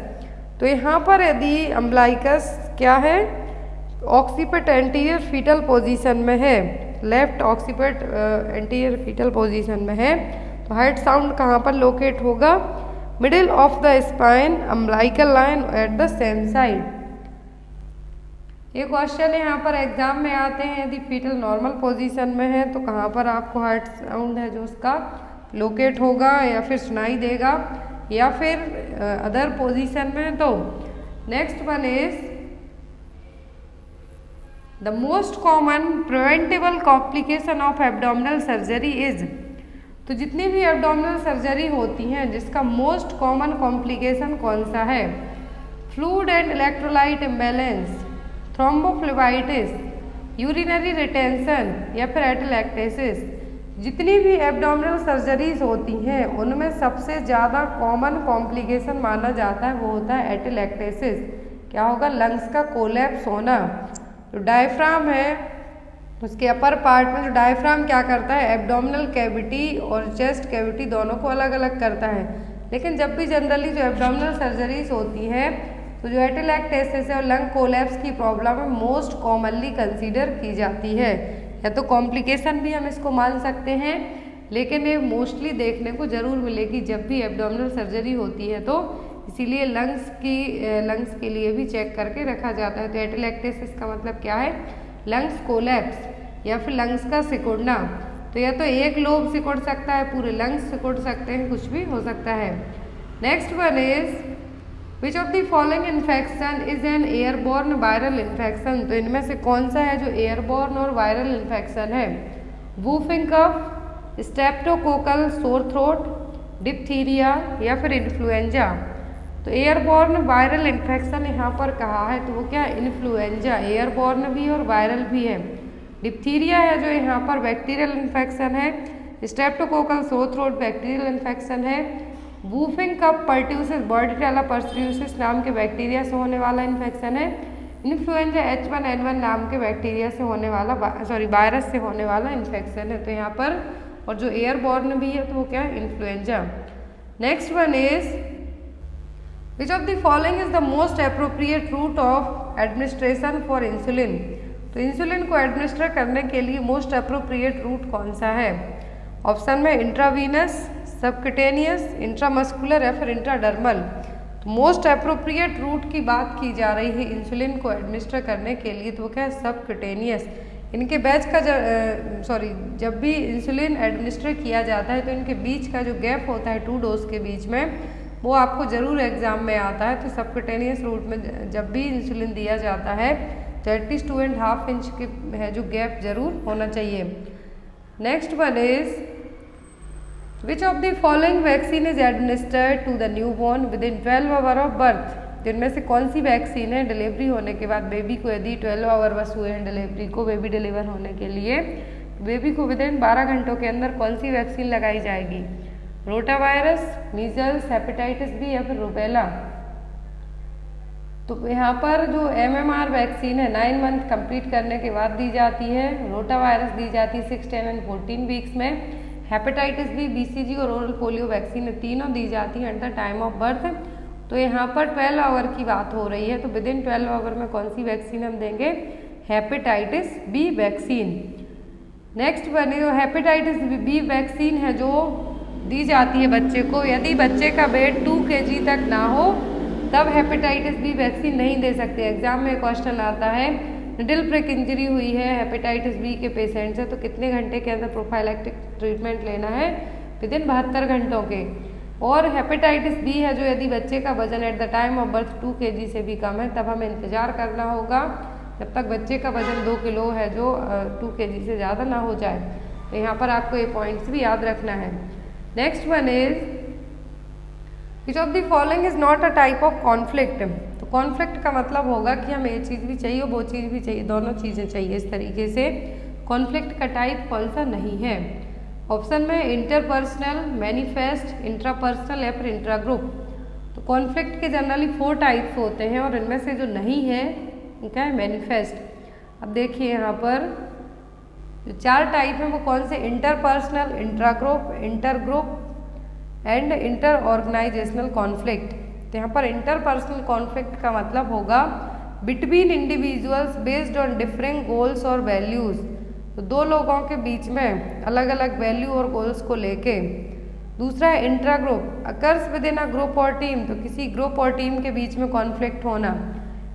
तो यहाँ पर यदि अम्ब्लाइकस क्या है, ऑक्सीपिट एंटीरियर फीटल पोजीशन में है, left occiput anterior foetal position में है, तो हार्ट साउंड कहाँ पर लोकेट होगा? Middle of the spine umbilical line at the same side. ये क्वेश्चन यहाँ पर एग्जाम में आते हैं, यदि फीटल नॉर्मल पोजीशन में है तो कहाँ पर आपको हार्ट साउंड है जो उसका लोकेट होगा या फिर सुनाई देगा, या फिर अदर पोजीशन में। तो next one is the most common preventable complication of abdominal surgery is. तो जितनी भी एब्डोमिनल सर्जरी होती हैं जिसका मोस्ट कॉमन कॉम्प्लिकेशन कौन सा है? Fluid and electrolyte imbalance, thrombophlebitis, urinary retention, या फिर एटेलेक्टेसिस। जितनी भी एब्डोमिनल सर्जरीज होती हैं उनमें सबसे ज़्यादा कॉमन कॉम्प्लिकेशन माना जाता है वो होता है एटेलेक्टेसिस। क्या होगा? लंग्स का कोलैप्स होना। जो डायफ्राम है उसके अपर पार्ट में, जो डायफ्राम क्या करता है, एब्डोमिनल कैविटी और चेस्ट कैविटी दोनों को अलग अलग करता है। लेकिन जब भी जनरली जो एब्डोमिनल सर्जरीज होती हैं तो जो एटेलेक्टेसिस है और लंग कोलैप्स की प्रॉब्लम है मोस्ट कॉमनली कंसीडर की जाती है। या तो कॉम्प्लिकेशन भी हम इसको मान सकते हैं, लेकिन ये मोस्टली देखने को जरूर मिलेगी जब भी एब्डोमिनल सर्जरी होती है, तो इसीलिए लंग्स के लिए भी चेक करके रखा जाता है। तो एटेलेक्टेसिस का मतलब क्या है? लंग्स कोलैप्स या फिर लंग्स का सिकुड़ना। तो या तो एक लोब सिकुड़ सकता है, पूरे लंग्स सिकुड़ सकते हैं, कुछ भी हो सकता है। Next one is which of the following infection is an airborne viral infection. तो इनमें से कौन सा है जो एयरबॉर्न और वायरल इन्फेक्शन है? वूफिंग कफ, स्ट्रेप्टोकोकल सोर थ्रोट, डिप्थीरिया, या फिर इन्फ्लुएंजा। तो एयरबॉर्न वायरल इन्फेक्शन यहाँ पर कहा है तो वो क्या? इन्फ्लुएंजा। एयरबॉर्न भी और वायरल भी है। डिप्थीरिया है जो यहाँ पर बैक्टीरियल इन्फेक्शन है। Streptococcal sore throat bacterial infection है। वूफिंग कफ पर्ट्यूसिस बॉर्डिटेला पर्ट्यूसिस नाम के बैक्टीरिया से होने वाला इन्फेक्शन है। इन्फ्लुएंजा H1N1 नाम के बैक्टीरिया से होने वाला वायरस से होने वाला इन्फेक्शन है। तो यहाँ पर और जो एयरबॉर्न भी है तो वो क्या है? Influenza. Next one is which of the following is the most appropriate route of administration for insulin. तो इंसुलिन को एडमिनिस्टर करने के लिए मोस्ट अप्रोप्रिएट रूट कौन सा है? ऑप्शन में इंट्रावीनस, सबक्यूटेनियस, इंट्रामस्कुलर, या फिर इंट्राडर्मल। तो मोस्ट अप्रोप्रिएट रूट की बात की जा रही है इंसुलिन को एडमिनिस्टर करने के लिए, तो वो क्या है? सबक्यूटेनियस। इनके बैच का जब भी इंसुलिन एडमिनिस्टर किया जाता है तो इनके बीच का जो गैप होता है 2 डोज के बीच में, वो आपको ज़रूर एग्जाम में आता है। तो सबक्यूटेनियस रूट में जब भी इंसुलिन दिया जाता है तो एटलीस्ट 2.5 इंच के है जो गैप जरूर होना चाहिए। Next one is which of the following vaccine is administered to the newborn within 12 hour of birth. जिनमें से कौन सी वैक्सीन है डिलीवरी होने के बाद बेबी को, यदि 12 आवर बस हुए हैं डिलीवरी को, बेबी डिलीवर होने के लिए, बेबी को विद इन 12 घंटों के अंदर कौन सी वैक्सीन लगाई जाएगी? Rota virus, measles, hepatitis B, या फिर रुबेला। तो यहाँ पर जो MMR वैक्सीन है 9 मंथ कंप्लीट करने के बाद दी जाती है। रोटा वायरस दी जाती है 6, 10 एंड 14 वीक्स में। हेपेटाइटिस बी, BCG और ओरल पोलियो वैक्सीन तीनों दी जाती हैं at the time of birth. तो यहाँ पर 12 आवर की बात हो रही है, तो विद इन 12 आवर में कौन सी वैक्सीन हम देंगे? Hepatitis B vaccine. नेक्स्ट बने जो हेपेटाइटिस बी वैक्सीन है जो दी जाती है बच्चे को, यदि बच्चे का वेट 2 kg तक ना हो तब हेपेटाइटिस बी वैक्सीन नहीं दे सकते। एग्जाम में क्वेश्चन आता है निडल प्रिक इंजरी हुई है हेपेटाइटिस बी के पेशेंट से, तो कितने घंटे के अंदर प्रोफाइलैक्टिक ट्रीटमेंट लेना है? विद इन 72 घंटों के। और हेपेटाइटिस बी है जो यदि बच्चे का वजन at the time of birth 2 kg से भी कम है तब हमें इंतजार करना होगा जब तक बच्चे का वजन 2 किलो है जो 2 kg से ज़्यादा ना हो जाए। तो यहाँ पर आपको ये पॉइंट्स भी याद रखना है। Next one is which of the following is not a type of conflict. तो कॉन्फ्लिक्ट का मतलब होगा कि हमें ये चीज़ भी चाहिए वो चीज़ भी चाहिए, दोनों चीज़ें चाहिए इस तरीके से। कॉन्फ्लिक्ट का टाइप कौन सा नहीं है? ऑप्शन में इंटरपर्सनल, मैनिफेस्ट, इंट्रापर्सनल या फिर इंट्रा ग्रुप। तो कॉन्फ्लिक्ट के जनरली 4 टाइप्स होते हैं और इनमें से जो नहीं है क्या है? मैनिफेस्ट। अब देखिए यहाँ पर जो 4 टाइप हैं वो कौन से? Interpersonal, intra group, inter group and inter organisational conflict. तो यहाँ पर इंटरपर्सनल कॉन्फ्लिक्ट का मतलब होगा between individuals based on different goals और वैल्यूज़। तो 2 लोगों के बीच में अलग अलग वैल्यू और गोल्स को लेके। दूसरा है intra group, occurs with in a group और टीम। तो किसी ग्रुप और टीम के बीच में कॉन्फ्लिक्ट होना।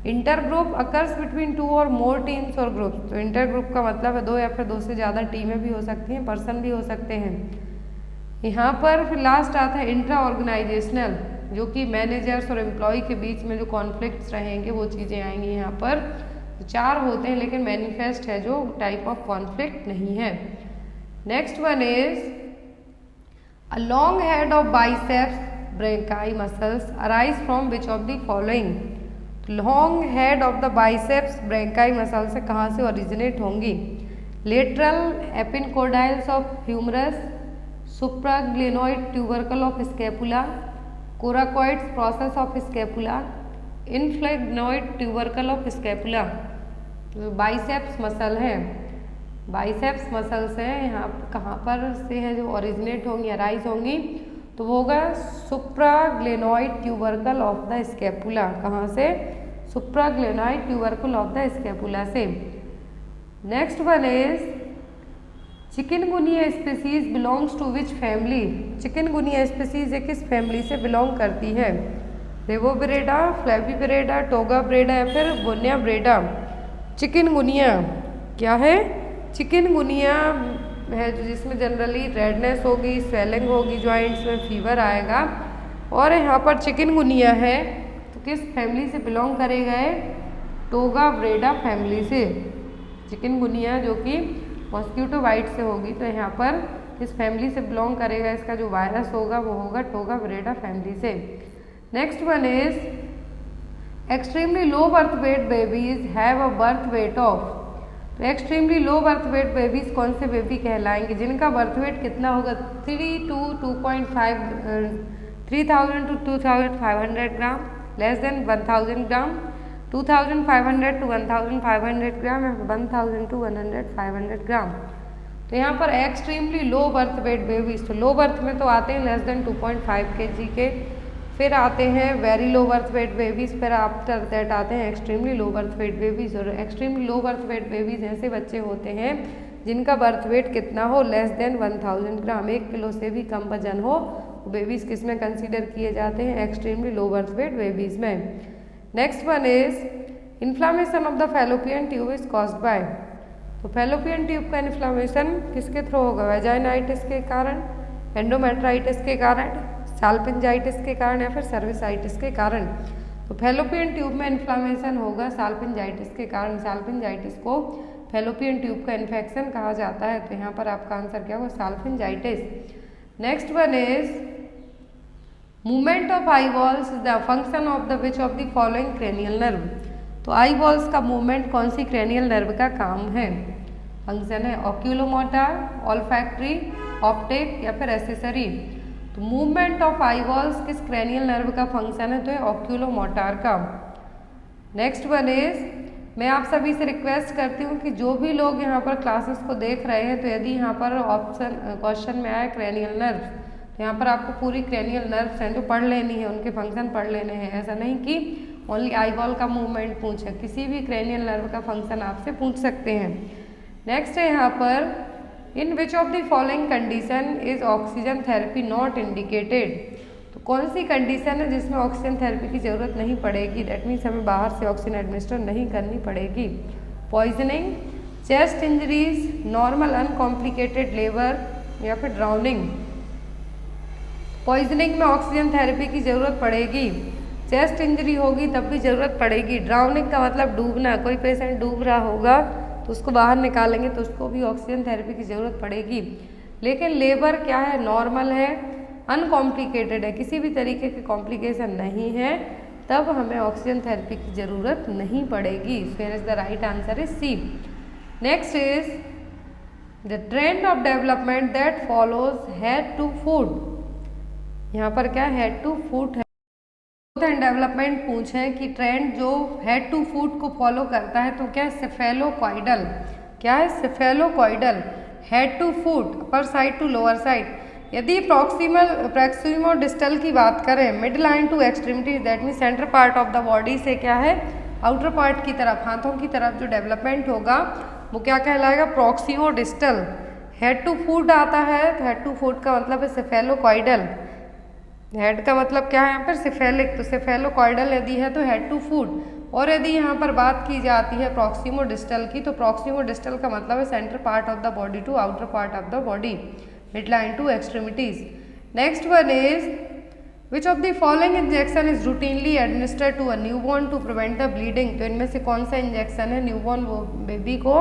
इंटर ग्रुप अकर्स बिटवीन 2 और मोर टीम्स और ग्रुप्स। तो इंटर ग्रुप का मतलब है 2 या फिर 2 से ज़्यादा टीमें भी हो सकती हैं, पर्सन भी हो सकते हैं। यहाँ पर फिर लास्ट आता है इंट्रा ऑर्गेनाइजेशनल, जो कि मैनेजर्स और एम्प्लॉय के बीच में जो कॉन्फ्लिक्ट्स रहेंगे वो चीज़ें आएंगी यहाँ पर। तो 4 होते हैं लेकिन मैनिफेस्ट है जो टाइप ऑफ कॉन्फ्लिक्ट नहीं है। Next one is a long head of biceps brachii muscles arise from which of the following. Long head of the biceps brachii muscle से कहाँ से ओरिजिनेट होंगी? Lateral epicondyles of humerus, supraglenoid tubercle of scapula, coracoids process of scapula, infraglenoid tubercle of scapula. Biceps muscle है, biceps muscles हैं, यहाँ कहाँ पर से है जो ओरिजिनेट होंगी, अराइज होंगी? तो वो होगा supraglenoid tubercle of the scapula. कहाँ से? Supraglenoid tubercle of the scapula से। Next one is chikungunya species belongs to which family. Chikungunya species ये किस फैमिली से बिलोंग करती है? रेवोब्रेडा, फ्लेविब्रेडा, टोगाब्रेडा या फिर बोनियाब्रेडा। चिकनगुनिया क्या है? चिकनगुनिया है जिसमें जनरली रेडनेस होगी, स्वेलिंग होगी जॉइंट्स में, फीवर आएगा। और यहाँ पर चिकनगुनिया है तो किस फैमिली से बिलोंग करेगा? टोगाब्रेडा फैमिली से। चिकनगुनिया जो कि मॉस्किटो बाइट से होगी, तो यहाँ पर किस फैमिली से बिलोंग करेगा? इसका जो वायरस होगा वो होगा टोगाब्रेडा फैमिली से। Next one is extremely low birth weight babies have a birth weight of. तो extremely low birth weight babies कौन से बेबी कहलाएंगे? जिनका बर्थ वेट कितना होगा? 3000 to 2500 gram, less than 1000 gram, 2500 to 1500 ग्राम या 1000 to 500 ग्राम। तो यहाँ पर extremely low birth weight babies, तो लो बर्थ में तो आते हैं लेस देन 2.5 kg के, फिर आते हैं very low birth weight babies, फिर आफ्टर दैट आते हैं extremely low birth weight babies. और extremely low birth weight babies ऐसे बच्चे होते हैं जिनका बर्थ वेट कितना हो? लेस देन 1000 ग्राम, 1 किलो से भी कम वजन हो। बेबीज किस में कंसीडर किए जाते हैं? Extremely low birth weight babies में। Next one is inflammation of the fallopian tube is caused by. तो फैलोपियन ट्यूब का इन्फ्लामेशन किसके थ्रू होगा? वेजाइनाइटिस के कारण, एंडोमेट्राइटिस के कारण, साल्पिंजाइटिस के कारण या फिर सर्विसाइटिस के कारण। तो फैलोपियन ट्यूब में इन्फ्लामेशन होगा साल्पिंजाइटिस के कारण। साल्पिंजाइटिस को फैलोपियन ट्यूब का इन्फेक्शन कहा जाता है। तो यहाँ पर आपका आंसर क्या होगा? Salpingitis. Next one is movement of eyeballs is the function of the which of the following cranial nerve. तो आई बॉल्स का मूवमेंट कौन सी क्रेनियल नर्व का काम है? फंक्शन है ऑक्यूलोमोटर, ऑल्फैक्टरी, ऑप्टिक या फिर एसेसरी। तो मूवमेंट ऑफ आई बॉल्स किस क्रेनियल नर्व का फंक्शन है? तो है ऑक्यूलोमोटर का। नेक्स्ट वन इज मैं आप सभी से रिक्वेस्ट करती हूँ कि जो भी लोग यहाँ पर क्लासेस को देख रहे हैं, तो यदि यहाँ पर ऑप्शन क्वेश्चन में आया क्रेनियल नर्व, तो यहाँ पर आपको पूरी क्रेनियल नर्व्स हैं जो पढ़ लेनी है, उनके फंक्शन पढ़ लेने हैं। ऐसा नहीं कि ओनली आई बॉल का मूवमेंट पूछे, किसी भी क्रेनियल नर्व का फंक्शन आपसे पूछ सकते हैं। नेक्स्ट है यहाँ पर in which of the following condition is oxygen therapy not indicated. तो कौन सी कंडीशन है जिसमें ऑक्सीजन थेरेपी की ज़रूरत नहीं पड़ेगी? दैट मीन्स हमें बाहर से ऑक्सीजन एडमिनिस्टर नहीं करनी पड़ेगी। Poisoning, chest injuries, normal uncomplicated labour या फिर ड्राउनिंग। पॉइजनिंग में ऑक्सीजन थेरेपी की ज़रूरत पड़ेगी, चेस्ट इंजरी होगी तब भी ज़रूरत पड़ेगी। ड्राउनिंग का मतलब डूबना, कोई पेशेंट डूब रहा होगा तो उसको बाहर निकालेंगे तो उसको भी ऑक्सीजन थेरेपी की ज़रूरत पड़ेगी। लेकिन लेबर क्या है, नॉर्मल है, अनकॉम्प्लिकेटेड है, किसी भी तरीके की कॉम्प्लिकेशन नहीं है, तब हमें ऑक्सीजन थेरेपी की ज़रूरत नहीं पड़ेगी। फिर is the right answer is C. Next is the trend of development that follows head to foot. यहाँ पर क्या हेड टू फूड है, एंड डेवलपमेंट पूछे कि ट्रेंड जो हेड टू फूट को फॉलो करता है तो क्या है, सेफेलोकॉइडल। क्या है, cephalocaudal, head to foot, upper side to lower side. यदि प्रॉक्सिमो डिस्टल की बात करें, midline to extremity, that mean centre part of the body से क्या है, आउटर पार्ट की तरफ, हाथों की तरफ जो डेवलपमेंट होगा वो क्या कहलाएगा, प्रॉक्सिमो डिस्टल। हेड टू फूट आता है तो हेड टू फूट का मतलब है सेफेलोकॉइडल। हेड का मतलब क्या है यहाँ पर, सेफेलिक, तो सेफेलोकॉइडल यदि है तो हेड टू फूट। और यदि यहाँ पर बात की जाती है प्रॉक्सिमो डिस्टल की, तो प्रॉक्सिमो डिस्टल का मतलब है centre part of the body to outer part of the body, midline to extremities. Next one is which of the following injection is routinely administered to a newborn to prevent the bleeding. तो इनमें से कौन सा injection है newborn baby को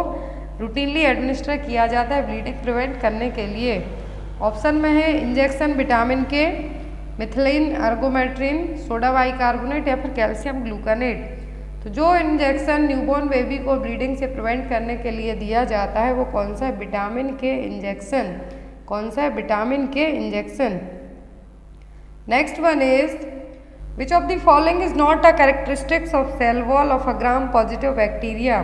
routinely administer किया जाता है ब्लीडिंग प्रिवेंट करने के लिए। ऑप्शन में है इंजेक्शन विटामिन के, मिथिलीन अर्गोमेट्रिन, सोडा बाइकार्बोनेट या फिर कैल्शियम ग्लूकानेट। तो जो इंजेक्शन न्यूबॉर्न बेबी को ब्लीडिंग से प्रिवेंट करने के लिए दिया जाता है वो कौन सा है, विटामिन के इंजेक्शन। कौन सा है, vitamin K injection. Next one is which of the following is not a characteristics of cell wall of a gram positive bacteria.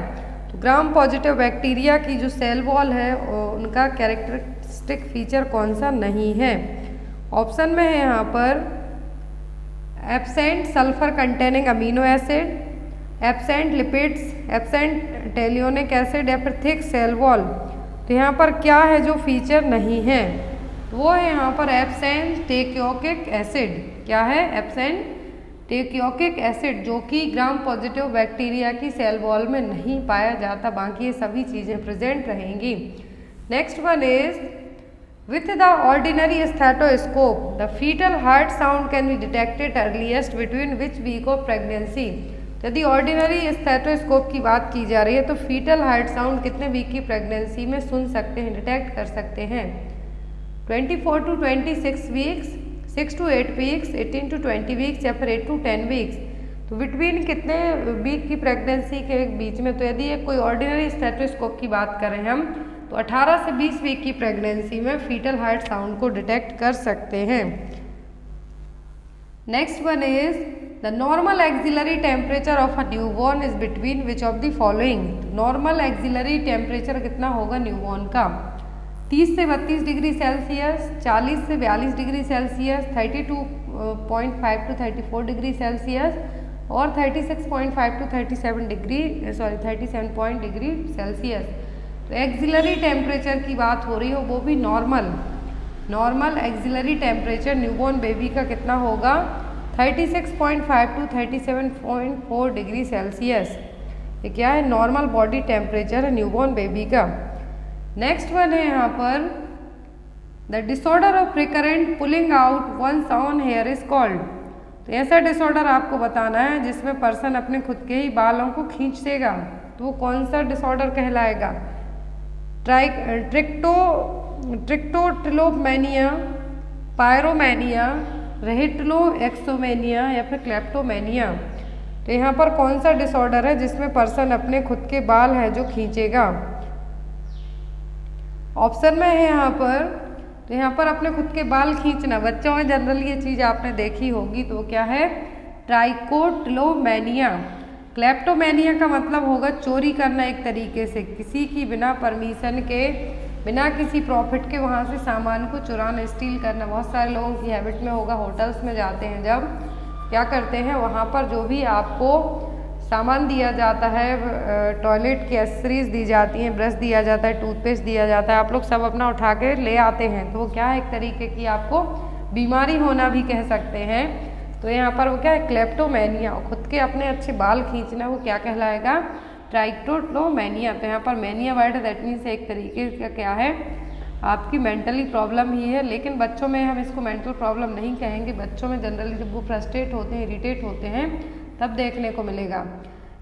तो ग्राम पॉजिटिव बैक्टीरिया की जो सेल वॉल है उनका कैरेक्टरिस्टिक फीचर कौन सा नहीं है। ऑप्शन में है यहाँ पर absent sulphur containing amino acid, absent lipids, absent teichoic acid या फिर थिक सेल वॉल। तो यहाँ पर क्या है जो फीचर नहीं है, वो है यहाँ पर एब्सेंट टेक्योकिक एसिड। क्या है, एब्सेंट टेक्योकिक एसिड, जो कि ग्राम पॉजिटिव बैक्टीरिया की सेल वॉल में नहीं पाया जाता, बाकी ये सभी चीज़ें प्रेजेंट रहेंगी। Next one is with the ordinary stethoscope the fetal heart sound can be detected earliest between which week of pregnancy। यदि ऑर्डिनरी स्टेथोस्कोप की बात की जा रही है तो फीटल हार्ट साउंड कितने वीक की प्रेगनेंसी में सुन सकते हैं, डिटेक्ट कर सकते हैं, 24 to 26 weeks, 6 to 8 weeks, 18 to 20 weeks या फिर 8 to 10 वीक्स। तो बिटवीन कितने वीक की प्रेगनेंसी के बीच में, तो यदि कोई ऑर्डिनरी स्टेथोस्कोप की बात करें हम तो 18 से 20 वीक की प्रेगनेंसी में फीटल हार्ट साउंड को डिटेक्ट कर सकते हैं। Next one is the normal axillary temperature of a newborn is between which of the following. Normal axillary temperature कितना होगा न्यूबॉर्न का, 30 से 32 डिग्री सेल्सियस, 40 से 42 degree Celsius, 32.5 to 34 degree Celsius और 36.5 to 37 डिग्री 37 डिग्री सेल्सियस। तो axillary temperature की बात हो रही हो वो भी normal axillary temperature newborn baby का कितना होगा, 36.5 to 37.4 डिग्री सेल्सियस। ये क्या है, नॉर्मल बॉडी टेम्परेचर है न्यूबॉर्न बेबी का। नेक्स्ट वन है यहाँ पर the disorder of recurrent pulling out one's on hair is called. तो ऐसा डिसऑर्डर आपको बताना है जिसमें पर्सन अपने खुद के ही बालों को खींच देगा, तो वो कौन सा डिसऑर्डर कहलाएगा, ट्रिक्टोटिलोमेनिया, पायरोमेनिया, रेहिट्रोएक्सोमेनिया या फिर क्लेप्टोमेनिया। तो यहाँ पर कौन सा डिसऑर्डर है जिसमें पर्सन अपने खुद के बाल है जो खींचेगा। ऑप्शन में है यहाँ पर, तो यहाँ पर अपने खुद के बाल खींचना, बच्चों में जनरली ये चीज़ आपने देखी होगी, तो क्या है, ट्राइकोटिलोमेनिया। क्लेप्टोमेनिया का मतलब होगा चोरी करना, एक तरीके से किसी की बिना परमिशन के, बिना किसी प्रॉफिट के वहाँ से सामान को चुराना, स्टील करना। बहुत सारे लोगों की हैबिट में होगा, होटल्स में जाते हैं जब क्या करते हैं, वहाँ पर जो भी आपको सामान दिया जाता है, टॉयलेट की एक्सेसरीज दी जाती हैं, ब्रश दिया जाता है, टूथपेस्ट दिया जाता है, आप लोग सब अपना उठा के ले आते हैं, तो वो क्या है, एक तरीके की आपको बीमारी होना भी कह सकते हैं। तो यहाँ पर वो क्या है, क्लेप्टोमेनिया, खुद के अपने अच्छे बाल खींचना, वो क्या कहलाएगा, ट्राइकोटिलोमेनिया। तो यहाँ पर मेनिया वर्ड है, दैट मीन्स एक तरीके का क्या है, आपकी मेंटली प्रॉब्लम ही है, लेकिन बच्चों में हम इसको मेंटल प्रॉब्लम नहीं कहेंगे। बच्चों में जनरली जब वो फ्रस्ट्रेट होते हैं, इरिटेट होते हैं, तब देखने को मिलेगा।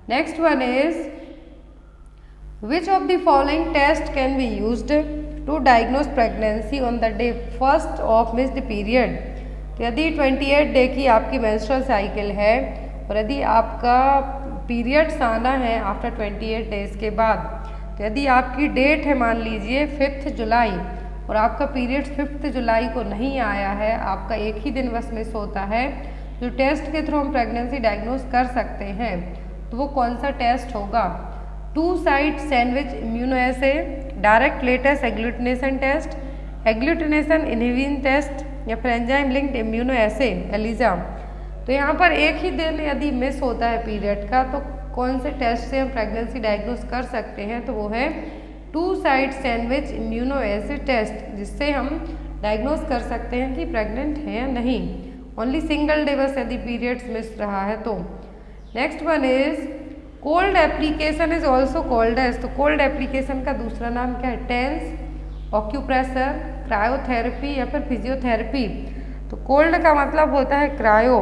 Next one is which of the following test can be used to diagnose pregnancy on the day first of missed period. तो यदि 28 डे की आपकी मेंस्ट्रुअल साइकिल है और यदि आपका पीरियड्स आना है आफ्टर 28 डेज के बाद, तो यदि आपकी डेट है मान लीजिए 5 जुलाई और आपका पीरियड 5 जुलाई को नहीं आया है, आपका एक ही दिन बस मिस होता है, जो टेस्ट के थ्रू हम प्रेगनेंसी डायग्नोज कर सकते हैं, तो वो कौन सा टेस्ट होगा? 2 side sandwich immunoassay, direct latex agglutination test, agglutination inhibition test या फिर एंजाइम लिंक्ड इम्यूनोएसे एलिजा। तो यहाँ पर एक ही दिन यदि मिस होता है पीरियड का, तो कौन से टेस्ट से हम प्रेगनेंसी डायग्नोज कर सकते हैं? तो वो है 2 साइड सैंडविच इम्यूनोएसे टेस्ट, जिससे हम डायग्नोज कर सकते हैं कि प्रेग्नेंट है या नहीं। ओनली सिंगल डे बस यदि पीरियड्स मिस रहा है तो। Next one is cold application is also called as. तो कोल्ड एप्लीकेशन का दूसरा नाम क्या है? टेंस, ऑक्यूप्रेशर, क्रायोथेरेपी या फिर फिजियोथेरेपी। तो कोल्ड का मतलब होता है क्रायो।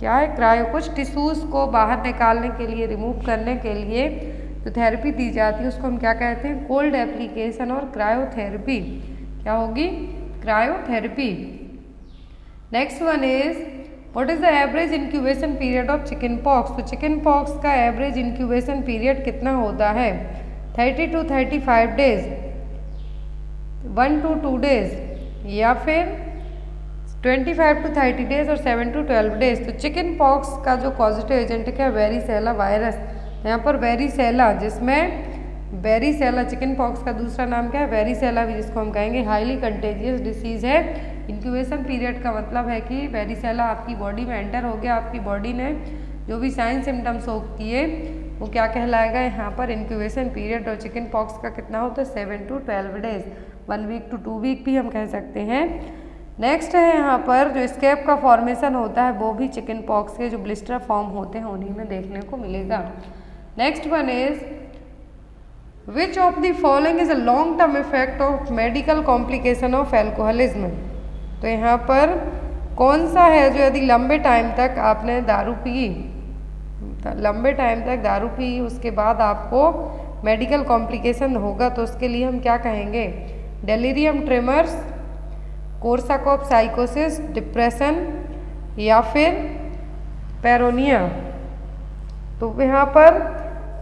क्या है? क्रायो। कुछ टिश्यूज को बाहर निकालने के लिए, रिमूव करने के लिए जो थेरेपी दी जाती है उसको हम क्या कहते हैं? कोल्ड एप्लीकेशन और क्रायोथेरेपी। क्या होगी? Cryotherapy. Next one is what is the average incubation period of chicken pox. तो चिकन पॉक्स का एवरेज इंक्यूबेशन पीरियड कितना होता है? 30 to 35 डेज, 1 to 2 डेज या फिर 25 to 30 डेज और 7 to 12 डेज। तो चिकन पॉक्स का जो पॉजिटिव एजेंट है क्या? Varicella virus. यहाँ पर वेरिसेला, जिसमें वेरिसेला, चिकन पॉक्स का दूसरा नाम क्या है? वेरिसेला भी, जिसको हम कहेंगे हाईली कंटेजियस डिसीज है। इंक्यूबेशन पीरियड का मतलब है कि वेरिसेला आपकी बॉडी में एंटर हो गया, आपकी बॉडी ने जो भी साइन सिम्टम्स किए वो क्या कहलाएगा यहाँ पर? Incubation period. और चिकन पॉक्स का कितना होता है? 7 to 12 days, 1 week to 2 week भी हम कह सकते हैं। नेक्स्ट है यहाँ पर जो स्कैब का फॉर्मेशन होता है वो भी चिकन पॉक्स के जो ब्लिस्टर फॉर्म होते हैं उन्हीं में देखने को मिलेगा। Next one is which of the following is a long term effect of medical complication of alcoholism. तो यहाँ पर कौन सा है जो यदि लंबे टाइम तक आपने दारू पी, लंबे टाइम तक दारू पी, उसके बाद आपको मेडिकल कॉम्प्लिकेशन होगा, तो उसके लिए हम क्या कहेंगे? डेलीरियम ट्रेमर्स, कोर्साकॉफ साइकोसिस, डिप्रेशन या फिर पेरोनिया। तो यहाँ पर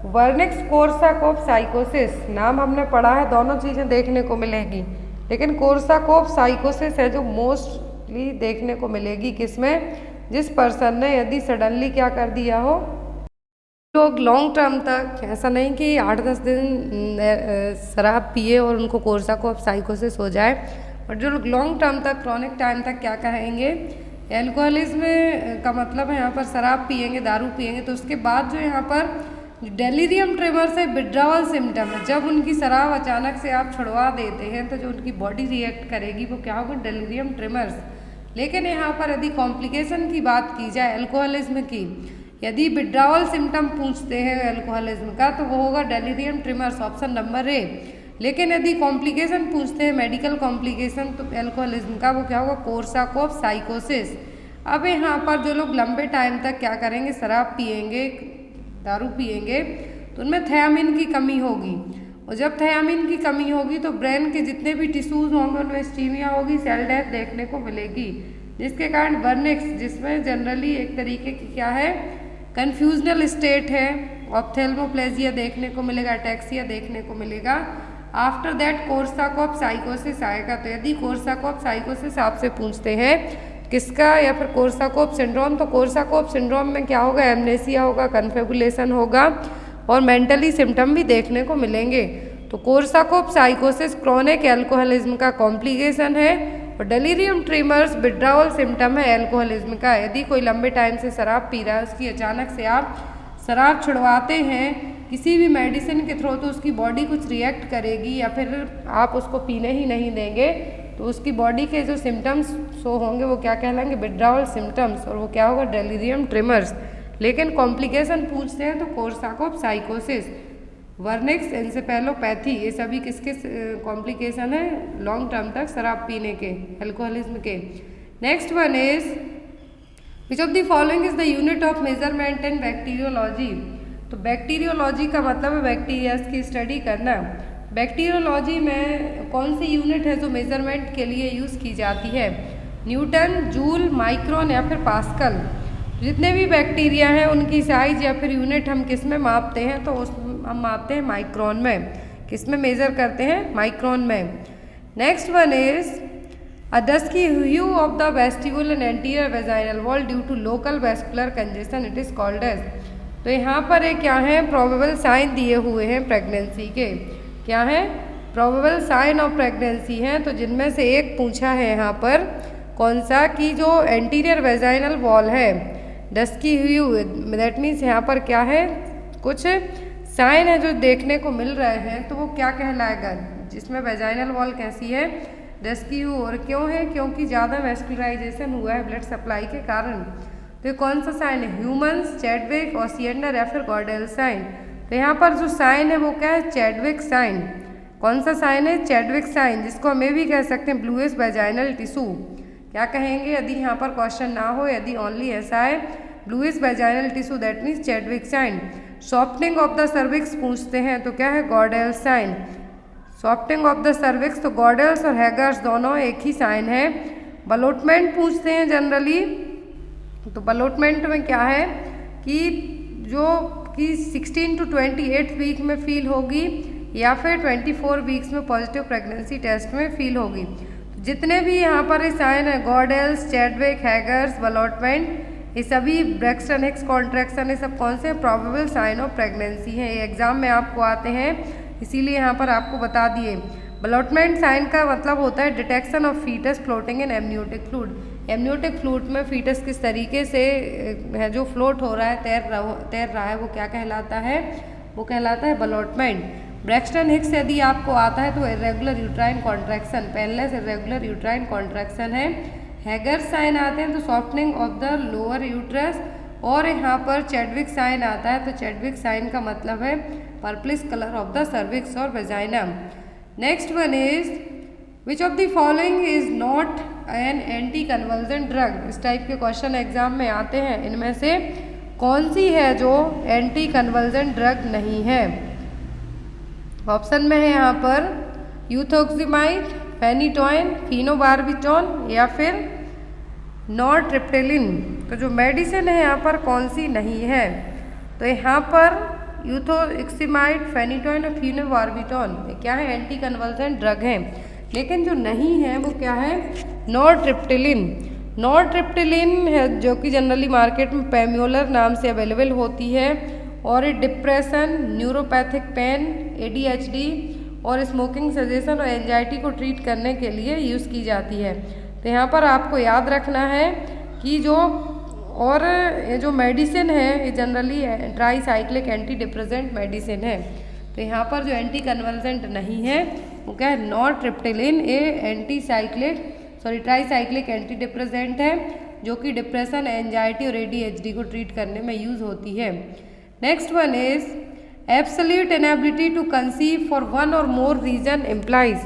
वर्निक्स कोर्साकॉफ साइकोसिस नाम हमने पढ़ा है, दोनों चीज़ें देखने को मिलेगी, लेकिन कोर्साकॉफ साइकोसिस है जो मोस्टली देखने को मिलेगी किसमें? जिस पर्सन ने यदि सडनली क्या कर दिया हो, लोग लॉन्ग टर्म तक, ऐसा नहीं कि 8-10 दिन शराब पिए और उनको कोर्साकॉफ साइकोसिस हो जाए, और जो लोग लॉन्ग टर्म तक, क्रॉनिक टाइम तक क्या कहेंगे? एल्कोहलिज्म का मतलब है यहाँ पर शराब पिएंगे, दारू पिएंगे, तो उसके बाद जो यहाँ पर डेलीरियम ट्रेमर्स है, विड्रावल सिम्टम है, जब उनकी शराब अचानक से आप छुड़वा देते हैं तो जो उनकी बॉडी रिएक्ट करेगी वो क्या होगा? Delirium tremors. लेकिन यहाँ पर यदि कॉम्प्लिकेशन की बात की जाए एल्कोहलिज्म की, यदि विड्रावल सिम्टम पूछते हैं एल्कोहलिज्म का तो वो होगा delirium tremors, option number A. लेकिन यदि कॉम्प्लिकेशन पूछते हैं मेडिकल कॉम्प्लिकेशन तो एल्कोहलिज्म का, वो क्या होगा? कोर्साकॉफ साइकोसिस। अब यहाँ पर जो लोग लंबे टाइम तक क्या करेंगे? शराब पिएंगे, दारू पिएंगे, तो उनमें थियामिन की कमी होगी, और जब थियामिन की कमी होगी तो ब्रेन के जितने भी टिश्यूज होंगे उनमें इस्कीमिया होगी, सेल डेथ देखने को मिलेगी, जिसके कारण वर्निक्स, जिसमें जनरली एक तरीके की क्या है? कन्फ्यूजनल स्टेट है, ऑप्थेल्मोप्लेजिया देखने को मिलेगा, अटैक्सिया देखने को मिलेगा। आफ्टर दैट कोर्साकॉफ साइकोसिस आएगा। तो यदि कोर्साकॉफ साइकोसिस आपसे पूछते हैं किसका, या फिर कोर्साकॉफ सिंड्रोम, तो कोर्साकॉफ सिंड्रोम में क्या होगा? एमनेसिया होगा, कन्फेबुलेशन होगा और मेंटली सिम्टम भी देखने को मिलेंगे। तो कोर्साकॉफ साइकोसिस क्रॉनिक एल्कोहलिज्म का कॉम्प्लिकेशन है, और डेलीरियम ट्रीमर्स विड्रावल सिम्टम है एल्कोहलिज्म का। यदि कोई लंबे टाइम से शराब पी रहा है, उसकी अचानक से आप शराब छुड़वाते हैं किसी भी मेडिसिन के थ्रू, तो उसकी बॉडी कुछ रिएक्ट करेगी, या फिर आप उसको पीने ही नहीं देंगे तो उसकी बॉडी के जो सिम्टम्स शो होंगे वो क्या कहलाएंगे? विड्रावल सिम्टम्स, और वो क्या होगा? Delirium trimmers. लेकिन कॉम्प्लिकेशन पूछते हैं तो कोर्साकॉफ साइकोसिस, वर्निक्स एन्सेफेलोपैथी, ये सभी किसके कॉम्प्लिकेशन है? लॉन्ग टर्म तक शराब पीने के, एल्कोहलिज्म के। Next one is which of the following is the unit of measurement in bacteriology. तो बैक्टीरियोलॉजी का मतलब है बैक्टीरिया की स्टडी करना। बैक्टीरियोलॉजी में कौन सी यूनिट है जो मेजरमेंट के लिए यूज़ की जाती है? न्यूटन, जूल, माइक्रोन या फिर पास्कल। जितने भी बैक्टीरिया हैं उनकी साइज या फिर यूनिट हम किस में मापते हैं? तो हम मापते हैं माइक्रोन में। किस में मेज़र करते हैं? माइक्रोन में। Next one is A dusky hue of the vestibule and anterior vaginal wall due to local vascular congestion, it is called as। तो यहाँ पर एक क्या है? प्रोबेबल साइन दिए हुए हैं प्रेगनेंसी के। क्या है? प्रोबेबल साइन ऑफ प्रेगनेंसी हैं। तो जिनमें से एक पूछा है यहाँ पर कौन सा, कि जो एंटीरियर वेजाइनल वॉल है डस्की ह्यू, दैट मीन्स यहाँ पर क्या है? कुछ साइन है जो देखने को मिल रहे हैं, तो वो क्या कहलाएगा? जिसमें वेजाइनल वॉल कैसी है? डस्की ह्यू। और क्यों है? क्योंकि ज़्यादा वेस्कुलराइजेशन हुआ है ब्लड सप्लाई के कारण। तो ये कौन सा साइन है? ह्यूमन्स, चैडविक, ओसिएंडर या फिर गॉडेल साइन। तो यहाँ पर जो साइन है वो क्या है? Chadwick sign. कौन सा साइन है? चैडविक साइन, जिसको हम ये भी कह सकते हैं ब्लूइश वेजाइनल टिश्यू। क्या कहेंगे यदि यहाँ पर क्वेश्चन ना हो? यदि ओनली ऐसा है bluish vaginal tissue, that means Chadwick sign. Softening of the cervix पूछते हैं तो क्या है? Goodell sign. Softening of the cervix, तो गॉडेल्स और हैगर्स दोनों एक ही साइन है। बलोटमेंट पूछते हैं जनरली, तो बलोटमेंट में क्या है कि जो कि 16 to 28 वीक में फील होगी या फिर 24 वीक्स में पॉजिटिव प्रेगनेंसी टेस्ट में फील होगी। जितने भी यहाँ पर साइन है, गॉडेल्स, चैडविक, हैगर्स, बलोटमेंट, ये सभी ब्रैक्सटन हिक्स कॉन्ट्रैक्शन, ये सब कौन से? प्रोबेबल साइन ऑफ प्रेगनेंसी हैं। ये एग्जाम में आपको आते हैं, इसीलिए यहाँ पर आपको बता दिए। बलोटमेंट साइन का मतलब होता है detection of foetus floating in amniotic fluid. Amniotic fluid में फीटस किस तरीके से है जो फ्लोट हो रहा है, तैर रहा है, वो क्या कहलाता है? वो कहलाता है बलोटमेंट। ब्रैक्सटन हिक्स यदि आपको आता है तो irregular uterine contraction, parallel irregular uterine contraction है। हैगर साइन आते हैं तो softening of the lower uterus. और यहाँ पर चैडविक साइन आता है तो चैडविक साइन का मतलब है purplish colour of the cervix और vagina. Next one is which of the following is not an anti conversion drug. इस टाइप के क्वेश्चन एग्जाम में आते हैं, इनमें से कौन सी है जो एंटी कन्वर्जन ड्रग नहीं है? ऑप्शन में है यहाँ पर यूथोक्सिमाइड, फेनिटोइन, फिनोबार्बिटॉन या फिर नॉरट्रिप्टेलिन। तो जो मेडिसिन है यहाँ पर कौन सी नहीं है? तो यहाँ पर यूथोक्सिमाइड, फेनिटोइन और फिनोबार्बिटॉन क्या है? एंटी कन्वर्जन ड्रग हैं। लेकिन जो नहीं है वो क्या है? नॉरट्रिप्टेलिन। नॉरट्रिप्टेलिन है जो कि जनरली मार्केट में पैम्योलर नाम से अवेलेबल होती है और डिप्रेशन, न्यूरोपैथिक पेन, ADHD और स्मोकिंग सजेशन और एंजाइटी को ट्रीट करने के लिए यूज़ की जाती है। तो यहाँ पर आपको याद रखना है कि जो मेडिसिन है ये generally tricyclic anti depressant medicine है। तो यहाँ पर जो एंटी कन्वर्जेंट नहीं है वो क्या है? नॉरट्रिप्टेलिन। ये ट्राईसाइक्लिक एंटी डिप्रेसेंट है जो कि डिप्रेशन, एंजाइटी और ADHD को ट्रीट करने में यूज़ होती है। Next one is absolute inability to conceive for one or more reason implies.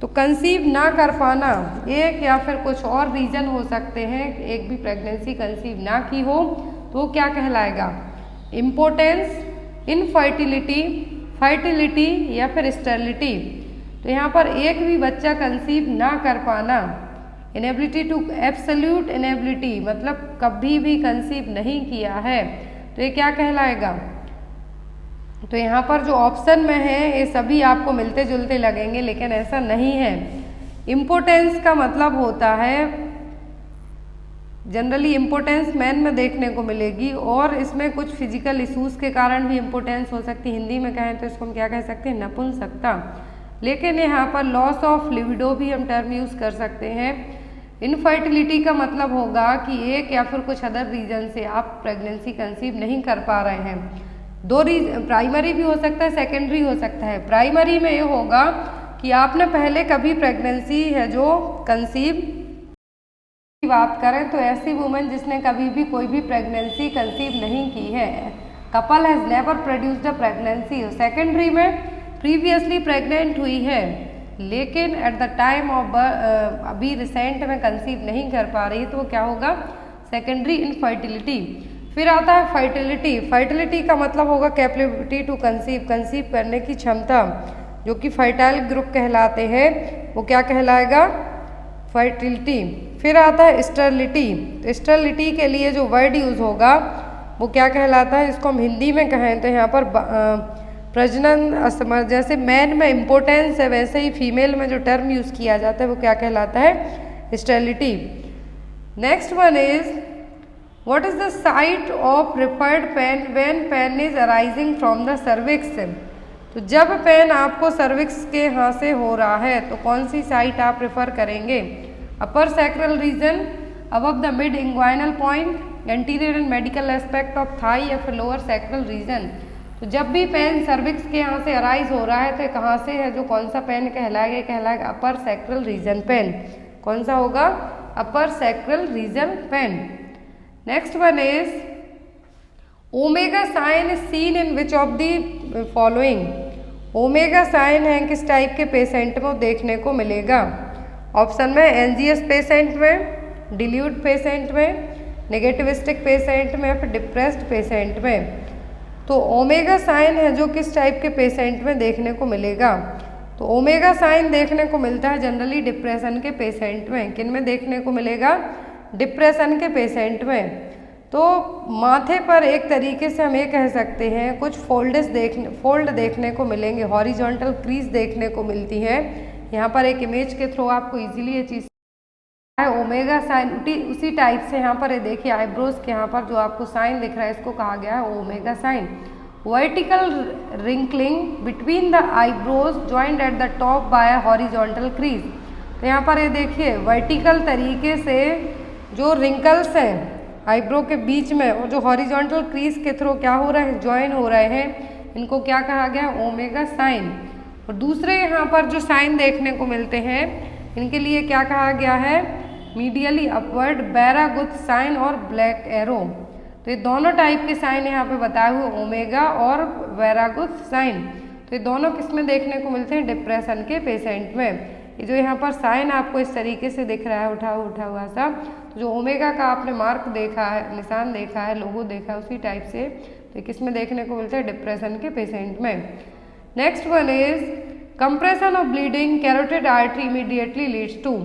तो कंसीव ना कर पाना एक या फिर कुछ और रीजन हो सकते हैं, एक भी प्रेगनेंसी कंसीव ना की हो तो क्या कहलाएगा? इम्पोर्टेंस, इनफर्टिलिटी, फर्टिलिटी या फिर स्टेरिलिटी। तो यहाँ पर एक भी बच्चा कंसीव ना कर पाना, इनेबिलिटी टू एब्सोल्यूट इनेबिलिटी मतलब कभी भी कंसीव नहीं किया है, तो ये क्या कहलाएगा? तो यहाँ पर जो ऑप्शन में है ये सभी आपको मिलते जुलते लगेंगे, लेकिन ऐसा नहीं है। इम्पोर्टेंस का मतलब होता है जनरली इम्पोर्टेंस मैन में देखने को मिलेगी और इसमें कुछ फिजिकल इश्यूज के कारण भी इम्पोर्टेंस हो सकती है। हिंदी में कहें तो इसको हम क्या कह सकते हैं? नपुंसकता। लेकिन यहाँ पर लॉस ऑफ लिबिडो भी हम टर्म यूज़ कर सकते हैं। इनफर्टिलिटी का मतलब होगा कि एक या फिर कुछ अदर रीजन से आप प्रेगनेंसी कंसीव नहीं कर पा रहे हैं। दो रीजन, प्राइमरी भी हो सकता है, सेकेंडरी हो सकता है। प्राइमरी में ये होगा कि आपने पहले कभी प्रेगनेंसी है जो कंसीव की बात करें तो ऐसी वुमेन जिसने कभी भी कोई भी प्रेगनेंसी कंसीव नहीं की है, couple has never produced a pregnancy. Secondary में प्रीवियसली प्रेग्नेंट हुई है लेकिन एट द टाइम ऑफ अभी रिसेंट में कंसीव नहीं कर पा रही, तो वो क्या होगा? Secondary infertility. फिर आता है फर्टिलिटी। फर्टिलिटी का मतलब होगा कैपेबिलिटी टू कंसीव, कंसीव करने की क्षमता। जो कि फर्टाइल ग्रुप कहलाते हैं, वो क्या कहलाएगा? फर्टिलिटी। फिर आता है स्टेरिलिटी। तो स्टेरिलिटी के लिए जो वर्ड यूज़ होगा वो क्या कहलाता है? इसको हम हिंदी में कहें तो यहाँ पर प्रजनन असमर्थ, जैसे मैन में इम्पोर्टेंस है वैसे ही फीमेल में जो टर्म यूज़ किया जाता है वो क्या कहलाता है? Sterility. Next one is what is the site of preferred pain when pain is arising from the cervix? तो जब पेन आपको सर्विक्स के यहाँ से हो रहा है तो कौन सी साइट आप प्रेफर करेंगे? Upper sacral region, above the mid inguinal point, anterior and medical aspect of thigh या फिर लोअर सैक्रल रीजन? तो जब भी पेन सर्विक्स के यहाँ से अराइज हो रहा है तो कहाँ से है? जो कौन सा पेन कहलाएगा? कहलाएगा अपर सैक्रल रीजन पेन। कौन सा होगा? Upper sacral region pain. Next one is omega sign is seen in which of the following? Omega sign है किस टाइप के पेशेंट में देखने को मिलेगा? ऑप्शन में एनजीएस पेशेंट में, डिल्यूट पेशेंट में, नेगेटिविस्टिक पेशेंट में या फिर डिप्रेस्ड पेशेंट में। तो ओमेगा साइन है जो किस टाइप के पेशेंट में देखने को मिलेगा? तो ओमेगा साइन देखने को मिलता है जनरली डिप्रेशन के पेशेंट में। किन में देखने को मिलेगा? डिप्रेशन के पेशेंट में। तो माथे पर एक तरीके से हम ये कह सकते हैं कुछ फोल्ड देखने को मिलेंगे, हॉरिजॉन्टल क्रीज देखने को मिलती है। यहाँ पर एक इमेज के थ्रू आपको इजीली ये चीज़ है। ओमेगा साइन उसी टाइप से यहाँ पर ये देखिए आईब्रोज के यहाँ पर जो आपको साइन दिख रहा है इसको कहा गया है omega sine. Vertical wrinkling between the eyebrows joint at the top bye horizontal crease. तो यहाँ पर ये देखिए वर्टिकल तरीके से जो रिंकल्स हैं आईब्रो के बीच में और जो हॉरिजॉन्टल क्रीज के थ्रू क्या हो रहा है? ज्वाइन हो रहे हैं, इनको क्या कहा गया? Omega sine. और दूसरे यहाँ पर जो साइन देखने को मिलते हैं इनके लिए क्या कहा गया है? मीडियली अपवर्ड बैरागुथ साइन और ब्लैक एरो। तो ये दोनों टाइप के साइन यहाँ पे बताए हुए ओमेगा और बैरागुथ साइन। तो ये दोनों किस में देखने को मिलते हैं? डिप्रेशन के पेशेंट में। ये जो यहाँ पर साइन आपको इस तरीके से दिख रहा है उठा हुआ सा, तो जो ओमेगा का आपने मार्क देखा है, निशान देखा है, लोगो देखा है, उसी टाइप से तो किस में देखने को मिलता है? डिप्रेशन के पेशेंट में। Next one is compression of bleeding carotid artery immediately leads to.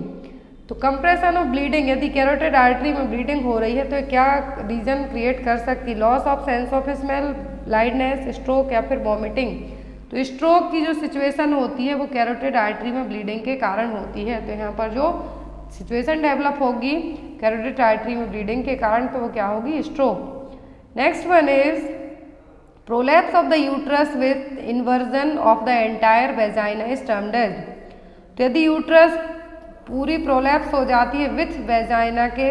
तो कंप्रेशन ऑफ ब्लीडिंग, यदि कैरोटिड आर्टरी में ब्लीडिंग हो रही है तो क्या रीजन क्रिएट कर सकती? Loss of sense of smell, blindness, stroke या फिर वॉमिटिंग। तो स्ट्रोक की जो सिचुएशन होती है वो कैरोटिड आर्टरी में ब्लीडिंग के कारण होती है। तो यहाँ पर जो सिचुएशन डेवलप होगी कैरोटिड आर्टरी में ब्लीडिंग के कारण तो वो क्या होगी? Stroke. Next one is prolapse of the uterus with inversion of the entire vagina is termed as. तो यदि यूट्रस पूरी प्रोलैप्स हो जाती है विथ वेजाइना के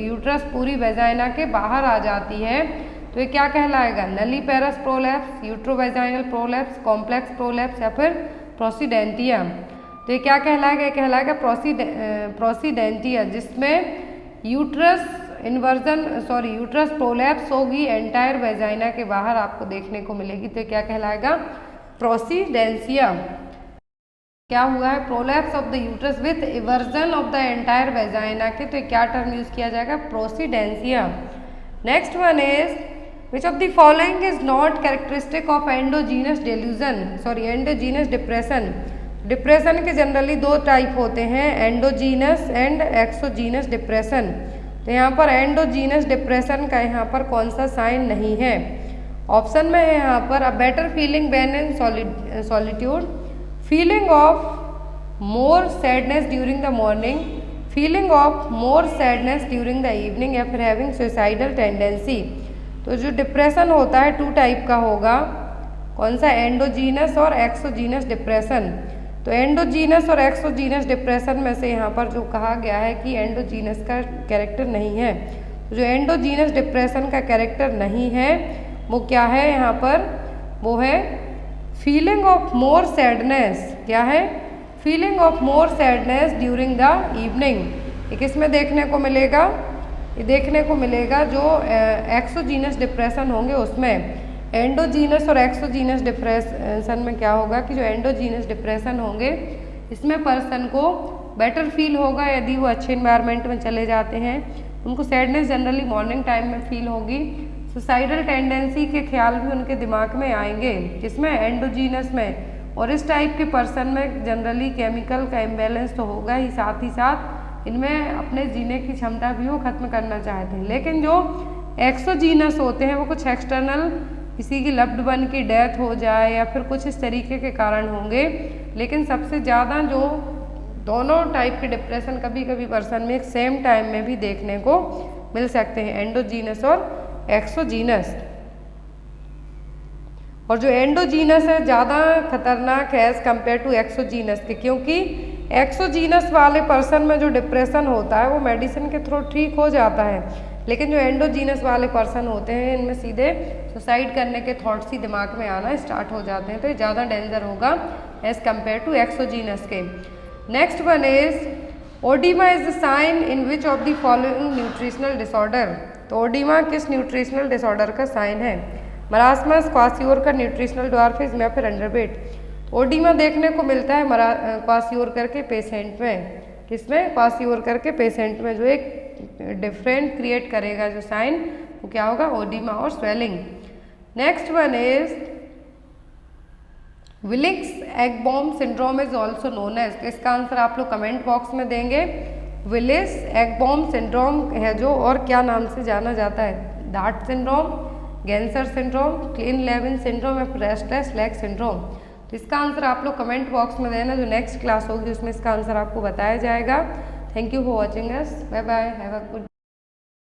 यूट्रस पूरी वेजाइना के बाहर आ जाती है तो ये क्या कहलाएगा? Nulliparous prolapse, uterovaginal prolapse, complex prolapse या फिर प्रोसीडेंटिया। तो ये क्या कहलाएगा? ये कहलाएगा प्रोसीडेंटिया, जिसमें यूट्रस यूट्रस प्रोलैप्स होगी एंटायर वेजाइना के बाहर आपको देखने को मिलेगी। तो क्या कहलाएगा? प्रोसीडेंसिया। क्या हुआ है? Prolapse of the uterus with eversion of the entire vagina के, तो क्या टर्म यूज किया जाएगा? Procidentia. Next one is which of the following is not characteristic of endogenous endogenous depression. Depression के जनरली दो टाइप होते हैं, एंडोजीनस एंड एक्सोजीनस डिप्रेशन। तो यहाँ पर एंडोजीनस डिप्रेशन का यहाँ पर कौन सा साइन नहीं है? ऑप्शन में है यहाँ पर a better feeling when in solitude, feeling of more sadness during the morning, feeling of more sadness during the evening या फिर हैविंग सुसाइडल टेंडेंसी। तो जो डिप्रेशन होता है टू टाइप का होगा, कौन सा? एंडोजीनस और एक्सोजीनस डिप्रेशन। तो एंडोजीनस और एक्सोजीनस डिप्रेशन में से यहाँ पर जो कहा गया है कि एंडोजीनस का कैरेक्टर नहीं है। तो जो एंडोजीनस डिप्रेशन का कैरेक्टर नहीं है वो क्या है यहाँ पर? वो है फीलिंग ऑफ मोर सैडनेस। क्या है? Feeling of more sadness during the evening. ये किस में देखने को मिलेगा? ये देखने को मिलेगा जो एक्सोजीनस डिप्रेशन होंगे उसमें। एंडोजीनस और एक्सोजीनस डिप्रेशन में क्या होगा कि जो एंडोजीनस डिप्रेशन होंगे इसमें पर्सन को बेटर फील होगा यदि वो अच्छे इन्वायरमेंट में चले जाते हैं। उनको सैडनेस जनरली मॉर्निंग टाइम में फील होगी। सुसाइडल टेंडेंसी के ख्याल भी उनके दिमाग में आएंगे, जिसमें एंडोजीनस में और इस टाइप के पर्सन में जनरली केमिकल का इम्बैलेंस तो होगा ही, साथ ही साथ इनमें अपने जीने की क्षमता भी वो खत्म करना चाहते हैं। लेकिन जो एक्सोजीनस होते हैं वो कुछ एक्सटर्नल, किसी की लव्ड वन की डेथ हो जाए या फिर कुछ इस तरीके के कारण होंगे। लेकिन सबसे ज़्यादा जो दोनों टाइप के डिप्रेशन कभी कभी पर्सन में एक सेम टाइम में भी देखने को मिल सकते हैं, एंडोजीनस और एक्सोजीनस। और जो एंडोजीनस है ज़्यादा खतरनाक है एज़ कम्पेयर टू एक्सोजीनस के, क्योंकि एक्सोजीनस वाले पर्सन में जो डिप्रेशन होता है वो मेडिसिन के थ्रू ठीक हो जाता है, लेकिन जो एंडोजीनस वाले पर्सन होते हैं इनमें सीधे सुसाइड करने के थॉट्स ही दिमाग में आना स्टार्ट हो जाते हैं, तो ये ज़्यादा डेंजर होगा एज़ कम्पेयर टू एक्सोजीनस के। Next one is oedema is the sign in which of the following nutritional disorder. तो ओडिमा किस न्यूट्रिशनल डिसऑर्डर का साइन है? मरासमस, क्वासियोरकर, न्यूट्रिशनल ड्वार्फिज्म या फिर अंडरवेट। ओडिमा देखने को मिलता है क्वासियोरकर के पेशेंट में, किसमें? क्वासियोरकर के पेशेंट में, जो एक डिफरेंट क्रिएट करेगा जो साइन, वो क्या होगा? ओडिमा और swelling. Next one is Willis Ekbom syndrome is also known as. तो इसका आंसर आप लोग कमेंट बॉक्स में देंगे। विलिस एगबॉम सिंड्रोम है जो, और क्या नाम से जाना जाता है? डार्ट syndrome, Ganser syndrome, Kleine Levin syndrome या रेस्टलेस लेग सिंड्रोम। तो इसका आंसर आप लोग कमेंट बॉक्स में देना, जो नेक्स्ट क्लास होगी उसमें इसका आंसर आपको बताया जाएगा। Thank you for watching us, bye bye, have a good